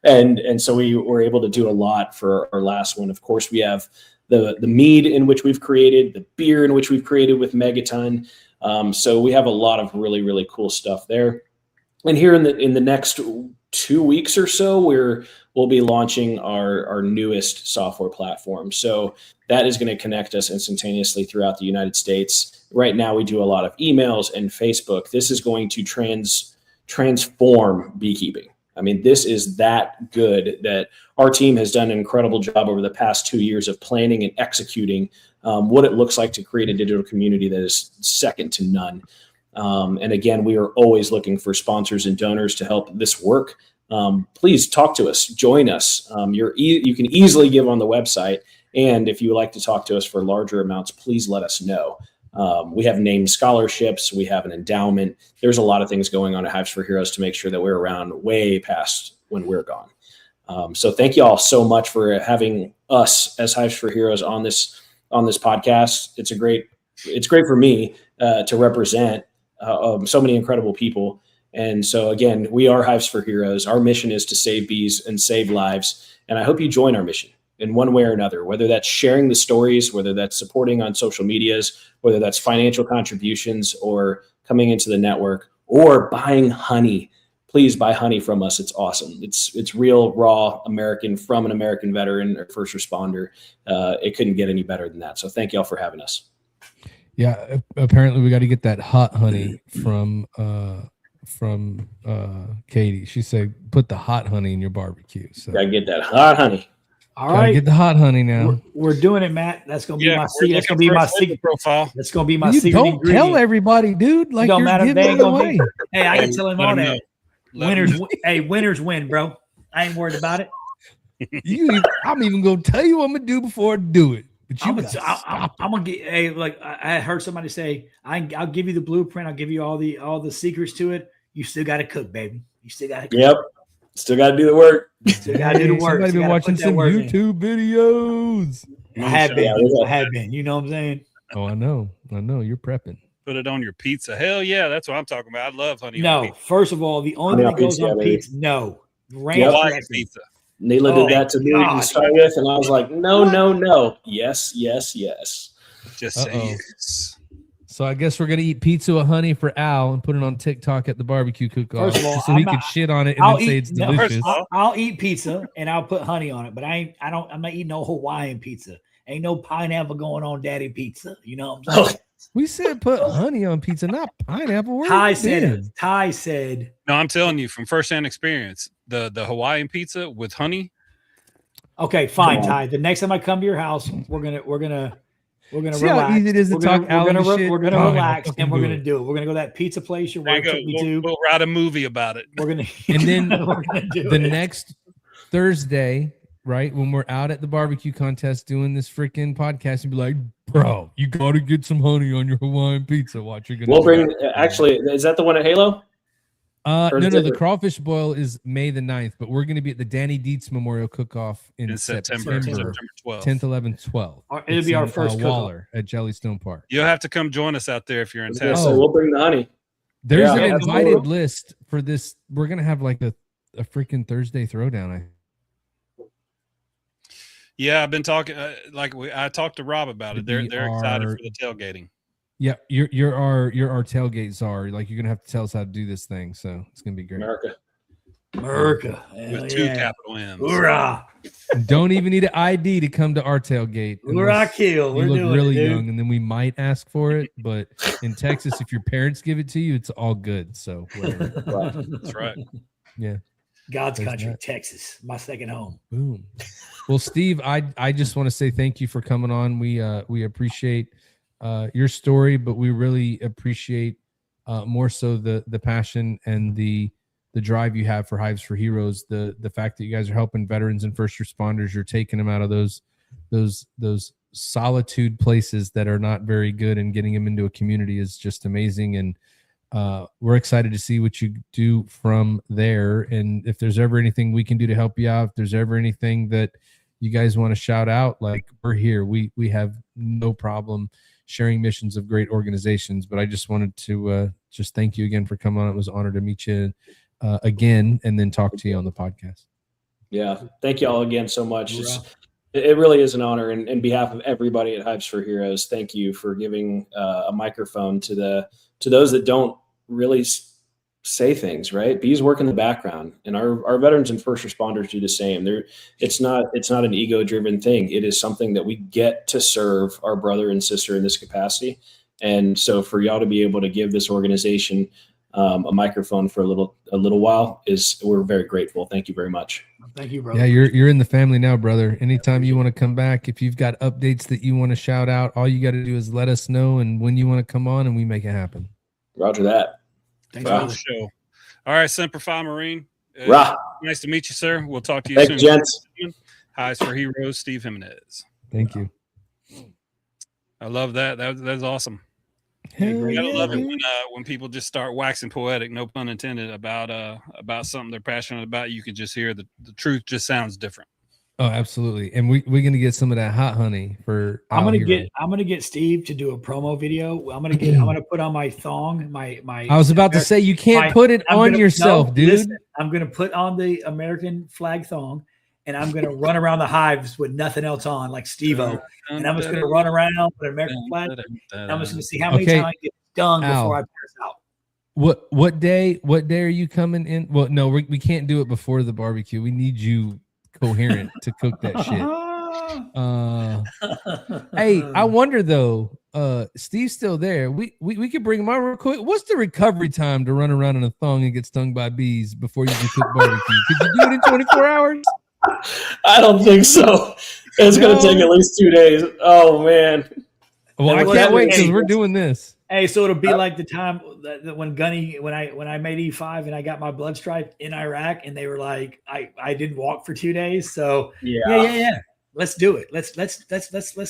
and so we were able to do a lot for our last one. Of course, we have the mead in which we've created, the beer in which we've created with Megaton. So we have a lot of really, really cool stuff there. And here in the next 2 weeks or so, we'll be launching our newest software platform. So that is going to connect us instantaneously throughout the United States. Right now, we do a lot of emails and Facebook. This is going to transform beekeeping. I mean, this is that good that our team has done an incredible job over the past 2 years of planning and executing what it looks like to create a digital community that is second to none. And again, we are always looking for sponsors and donors to help this work. Please talk to us, join us. You can easily give on the website. And if you would like to talk to us for larger amounts, please let us know. We have named scholarships. We have an endowment. There's a lot of things going on at Hives for Heroes to make sure that we're around way past when we're gone. So thank you all so much for having us as Hives for Heroes on this podcast. It's great for me to represent so many incredible people. And so again, we are Hives for Heroes. Our mission is to save bees and save lives. And I hope you join our mission in one way or another, whether that's sharing the stories, whether that's supporting on social medias, whether that's financial contributions or coming into the network or buying honey. Please buy honey from us. It's awesome. It's real, raw American from an American veteran or first responder. It couldn't get any better than that. So thank y'all for having us. Yeah. Apparently we got to get that hot honey from Katie. She said, put the hot honey in your barbecue. So gotta get that hot honey. All right, get the hot honey now. We're doing it, Matt. That's gonna be my secret. That's gonna be my secret profile. That's gonna be my you secret. Don't ingredient. tell everybody, dude. Like don't you're matter. giving it away. Hey, I can tell him all that. Winners win, bro. I ain't worried about it. I'm even gonna tell you what I'm gonna do before I do it. But I'm gonna get. Hey, like I heard somebody say, I'll give you the blueprint. I'll give you all the secrets to it. You still got to cook, baby. You still got to cook. Yep. Still got to do the work. Still got to do the work. Somebody been watching some YouTube videos. I have been. You know what I'm saying? Oh, I know. You're prepping. Put it on your pizza. Hell yeah, that's what I'm talking about. I love honey. No, on pizza. First of all, the only thing that goes on pizza. No, Hawaiian pizza. Neela did that to me to start with, and I was like, no. Yes. Just say yes. So I guess we're gonna eat pizza with honey for Al and put it on TikTok at the barbecue cook-off, First of all, so he can shit on it and then say it's delicious. I'll eat pizza and I'll put honey on it, but I'm not eating no Hawaiian pizza. Ain't no pineapple going on Daddy pizza. You know what I'm saying? We said put honey on pizza, not pineapple. Ty said. No, I'm telling you from firsthand experience, the Hawaiian pizza with honey. Okay, fine, Ty. The next time I come to your house, we're gonna See relax. How easy it is to talk we're gonna relax and we're gonna do it. We're gonna go to that pizza place your wife took me to. We'll write a movie about it. We're gonna and then the next Thursday, right when we're out at the barbecue contest doing this freaking podcast, and be like, bro, you gotta get some honey on your Hawaiian pizza. Watch, you're gonna. We'll bring. Actually, is that the one at Halo? No, the crawfish boil is May the 9th, but we're going to be at the Danny Dietz Memorial Cook-Off in September 12th. 10th, 11th, 12th. It'll be our first Waller at Jellystone Park. You'll have to come join us out there if you're in town. So we'll bring the honey. There's an invited list for this. We're going to have like a freaking Thursday throwdown. Yeah, I've been talking. I talked to Rob about it. They're excited for the tailgating. Yeah, you're our tailgate czar. Like, you're gonna have to tell us how to do this thing. So it's gonna be great. America. With 2 capital M's. Hoorah! Don't even need an ID to come to our tailgate. Hoorah, kill. You look really young, and then we might ask for it. But in Texas, if your parents give it to you, it's all good. So whatever. That's right. Yeah. God's country, Texas, my second home. Boom. Well, Steve, I just want to say thank you for coming on. We appreciate your story, but we really appreciate more so the passion and the drive you have for Hives for Heroes. The fact that you guys are helping veterans and first responders, you're taking them out of those solitude places that are not very good and getting them into a community is just amazing. And we're excited to see what you do from there. And if there's ever anything we can do to help you out, if there's ever anything that you guys want to shout out, like, we're here. We have no problem sharing missions of great organizations. But I just wanted to just thank you again for coming on. It was an honor to meet you again and then talk to you on the podcast. Yeah. Thank you all again so much. It really is an honor. And in behalf of everybody at Hives for Heroes, thank you for giving a microphone to those that don't really say things, right? Bees work in the background, and our veterans and first responders do the same. It's not an ego-driven thing. It is something that we get to serve our brother and sister in this capacity. And so for y'all to be able to give this organization a microphone for a little while, we're very grateful. Thank you very much. Thank you, brother. Yeah, you're in the family now, brother. Anytime you want to come back, if you've got updates that you want to shout out, all you got to do is let us know and when you want to come on, and we make it happen. Roger that. Thanks for the show. All right, Semper Fi Marine. Nice to meet you, sir. We'll talk to you soon. Gents. Hives for Heroes, Steve Jimenez. Thank you. I love that. That's awesome. I love it when people just start waxing poetic, no pun intended, about something they're passionate about. You can just hear the truth just sounds different. Oh, absolutely. And we're gonna get some of that hot honey for. I'm gonna get Steve to do a promo video. I'm gonna put on my thong. My. I was about to say, you can't put it on yourself, dude. Listen, I'm gonna put on the American flag thong, and I'm gonna run around the hives with nothing else on, like Steve-O. And I'm just gonna run around with an American flag. And I'm just gonna see how many times I get stung before I pass out. What day are you coming in? Well, no, we can't do it before the barbecue. We need you coherent to cook that shit. Hey, I wonder though, Steve's still there. We could bring him on real quick. What's the recovery time to run around in a thong and get stung by bees before you can cook barbecue? Could you do it in 24 hours? I don't think so. It's going to take at least 2 days. Oh man. Well, I can't wait because we're doing this. Hey, so it'll be like the time that when Gunny, when I made E5 and I got my blood stripe in Iraq, and they were like, I didn't walk for 2 days. So yeah. Let's do it. Let's.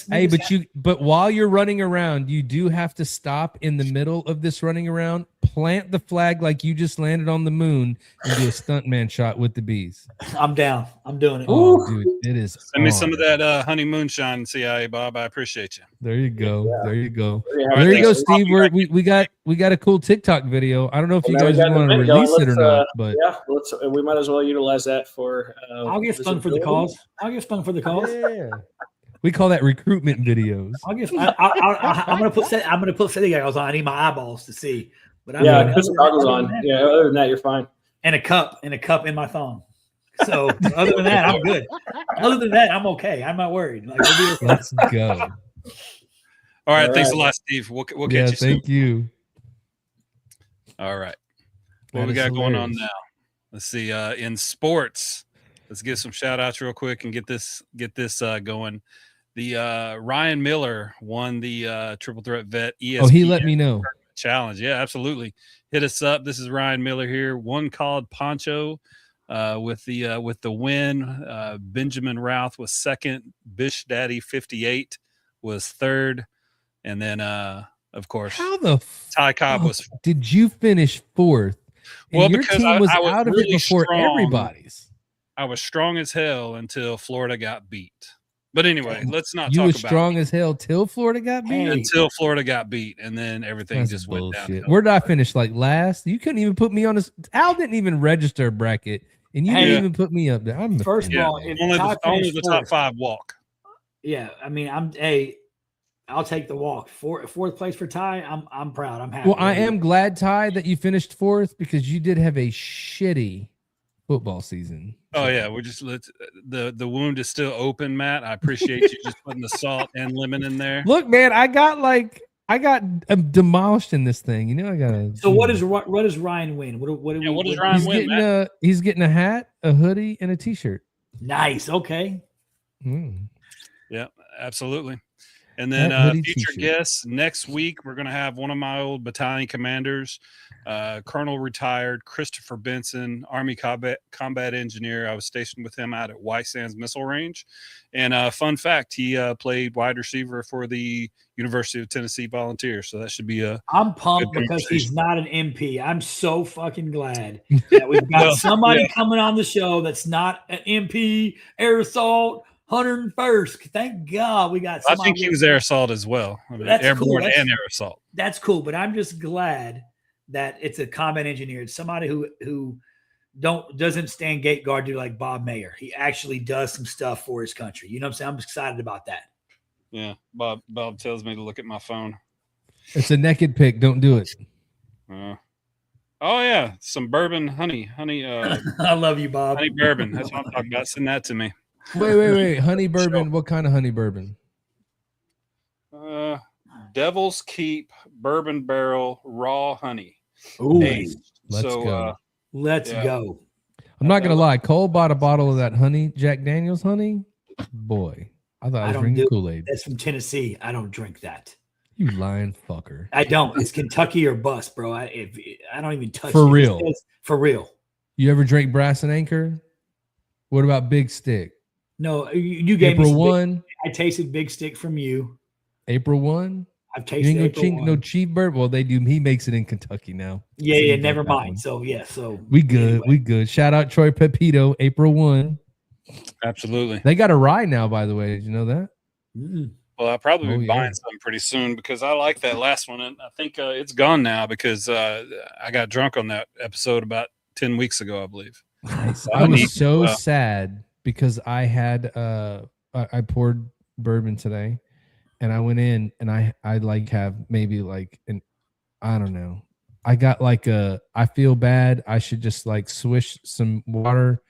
Hey, but while you're running around, you do have to stop in the middle of this running around, plant the flag like you just landed on the moon, and do a stuntman shot with the bees. I'm down. I'm doing it. Oh, dude, it is. Send me some of that honey moonshine, CIA Bob. I appreciate you. There you go. Yeah. There you go. Yeah, there you go, Steve. We got a cool TikTok video. I don't know if you guys want to release it or not, but yeah, we might as well utilize that for. I'll get stung for the cause. Yeah. We call that recruitment videos. I'm gonna put setting goggles on. I need my eyeballs to see. But put some goggles on. Yeah, other than that, you're fine. And a cup in my thumb. So other than that, I'm good. Other than that, I'm okay. I'm not worried. Let's go. All right, thanks a lot, Steve. We'll catch you soon. Thank you. All right. What we got going on now? Let's see. In sports, let's give some shout outs real quick and get this going. The Ryan Miller won the Triple Threat Vet ESPN. Oh, he let me know. Challenge. Yeah, absolutely. Hit us up. This is Ryan Miller here. One called Poncho with the win. Benjamin Routh was second. Bish Daddy 58 was third. And then of course, how the Ty Cobb was. Did you finish fourth? And well, your because team was I was out of really it before strong. everybody's. I was strong as hell until Florida got beat. But anyway, let's not you talk were about strong as hell till Florida got beat. Until Florida got beat, and then everything That's just bullshit. went down. Where did I finish? Like last? You couldn't even put me on this. Al didn't even register a bracket And you didn't even put me up there. I'm first of all, if only the top 5 walk. Yeah, I mean, I'll take the walk. Fourth place for Ty. I'm proud. I'm happy. Well, I am glad, Ty, that you finished 4th because you did have a shitty football season. Oh yeah, we're just the wound is still open, Matt. I appreciate you just putting the salt and lemon in there. Look, man, I got demolished in this thing. You know, I got. So what does Ryan win? What does Ryan win? He's getting a hat, a hoodie, and a T-shirt. Nice. Okay. Yeah, absolutely. And then featured guests next week, we're going to have one of my old battalion commanders, Colonel retired Christopher Benson, Army combat engineer. I was stationed with him out at White Sands Missile Range. And fun fact, he played wide receiver for the University of Tennessee Volunteers. So that should be I'm pumped because he's not an MP. I'm so fucking glad that we've got somebody coming on the show that's not an MP, air assault, 101st. Thank God we got somebody. I think he was air assault as well. I mean, airborne and air assault. That's cool, but I'm just glad that it's a combat engineer. It's somebody who doesn't stand gate guard do like Bob Mayer. He actually does some stuff for his country. You know what I'm saying? I'm excited about that. Yeah, Bob tells me to look at my phone. It's a naked pic. Don't do it. Oh yeah, some bourbon honey. I love you, Bob. Honey bourbon. That's what I'm talking about. Send that to me. Wait. Honey bourbon. What kind of honey bourbon? Devil's Keep bourbon barrel raw honey. Ooh, let's go. Let's go. I'm not gonna lie. Cole bought a bottle of that honey, Jack Daniel's honey. Boy, I thought I was drinking Kool-Aid. That's from Tennessee. I don't drink that. You lying fucker. I don't. It's Kentucky or bust, bro. I don't even touch for it. Real. For real. You ever drink Brass and Anchor? What about Big Stick? No, you gave April me 1. I tasted Big Stick from you. April 1. I've tasted no cheap bourbon. Well, they do. He makes it in Kentucky now. Yeah, never mind. So we good. Anyway. We good. Shout out Troy Pepito, April 1. Absolutely. They got a rye now, by the way. Did you know that? Mm-mm. Well, I'll probably be buying some pretty soon because I like that last one, and I think it's gone now because I got drunk on that episode about 10 weeks ago, I believe. Nice. I was so sad because I had I poured bourbon today. And I went in and I like have maybe like I don't know. I got like I feel bad. I should just like swish some water.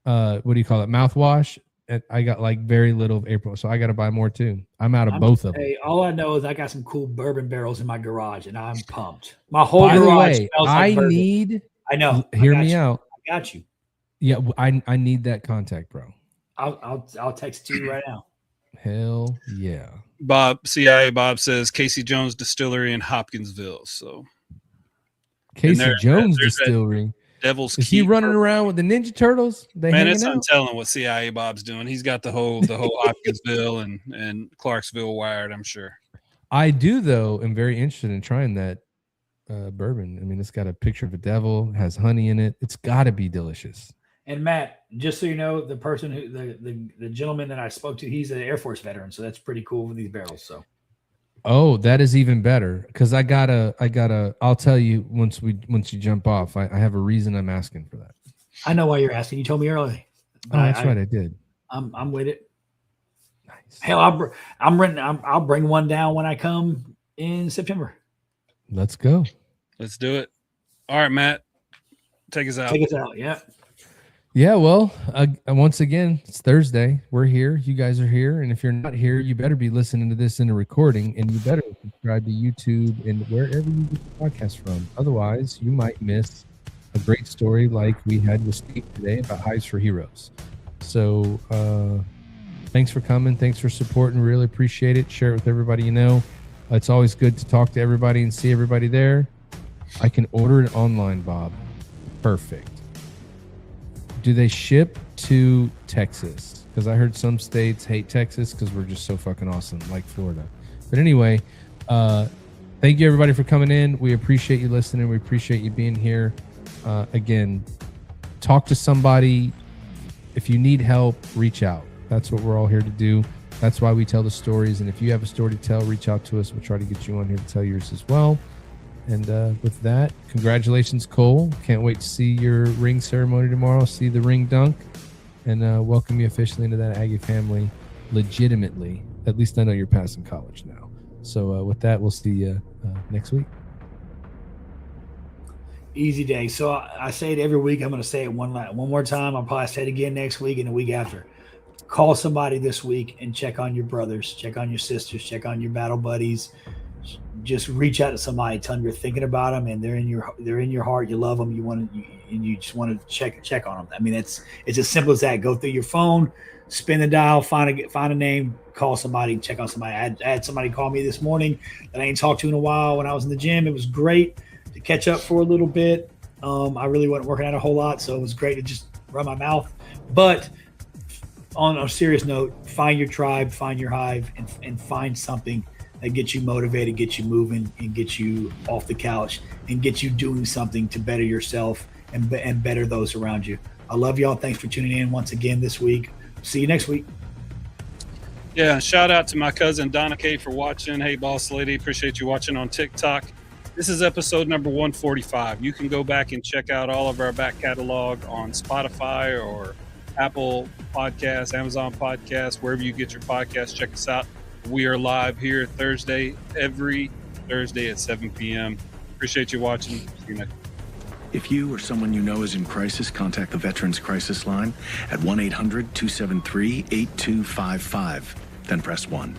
What do you call it? Mouthwash. And I got like very little of April. So I got to buy more too. I'm out of both of them. All I know is I got some cool bourbon barrels in my garage and I'm pumped. My whole garage smells like bourbon. I know. Hear me out. I got you. Yeah. I need that contact, bro. I'll text to you right now. Hell yeah. CIA Bob says Casey Jones Distillery in Hopkinsville. So Casey Jones Distillery. Devil's Is he running around with the Ninja Turtles? Man, it's untelling what CIA Bob's doing. He's got the whole Hopkinsville and Clarksville wired, I'm sure. I do though. am very interested in trying that bourbon. I mean, it's got a picture of a devil, has honey in it. It's got to be delicious. And Matt, just so you know, the person who the gentleman that I spoke to, he's an Air Force veteran, so that's pretty cool with these barrels. So, that is even better because I gotta. I'll tell you once you jump off. I have a reason I'm asking for that. I know why you're asking. You told me early. That's right. I did. I'm with it. Nice. Hell, I'll bring one down when I come in September. Let's go. Let's do it. All right, Matt, take us out. Yeah. Yeah, well, once again, it's Thursday. We're here. You guys are here. And if you're not here, you better be listening to this in a recording, and you better subscribe to YouTube and wherever you get the podcast from. Otherwise, you might miss a great story like we had with Steve today about Hives for Heroes. So thanks for coming. Thanks for supporting. Really appreciate it. Share it with everybody you know. It's always good to talk to everybody and see everybody there. I can order it online, Bob. Perfect. Do they ship to Texas? Because I heard some states hate Texas because we're just so fucking awesome, like Florida. But anyway, thank you everybody for coming in. We appreciate you listening. We appreciate you being here. Again, talk to somebody. If you need help, reach out. That's what we're all here to do. That's why we tell the stories. And if you have a story to tell, reach out to us. We'll try to get you on here to tell yours as well. And with that, congratulations, Cole. Can't wait to see your ring ceremony tomorrow, see the ring dunk, and welcome you officially into that Aggie family legitimately. At least I know you're passing college now. So with that, we'll see you next week. Easy day. So I say it every week. I'm going to say it one more time. I'll probably say it again next week and the week after. Call somebody this week and check on your brothers, check on your sisters, check on your battle buddies. Just reach out to somebody, tell them you're thinking about them, and they're in your heart. You love them. And you just want to check on them. I mean, it's as simple as that. Go through your phone, spin the dial, find a name, call somebody, check on somebody. I had somebody call me this morning that I ain't talked to in a while when I was in the gym. It was great to catch up for a little bit. I really wasn't working out a whole lot, so it was great to just run my mouth. But on a serious note, find your tribe, find your hive, and find something that gets you motivated, gets you moving, and gets you off the couch, and gets you doing something to better yourself and better those around you. I love y'all. Thanks for tuning in once again this week. See you next week. Yeah, shout out to my cousin Donna K for watching. Hey, boss lady, appreciate you watching on TikTok. This is episode number 145. You can go back and check out all of our back catalog on Spotify or Apple Podcasts, Amazon Podcasts, wherever you get your podcasts. Check us out. We are live here every Thursday at 7 p.m. Appreciate you watching. See you next. If you or someone you know is in crisis, contact the Veterans Crisis Line at 1-800-273-8255. Then press 1.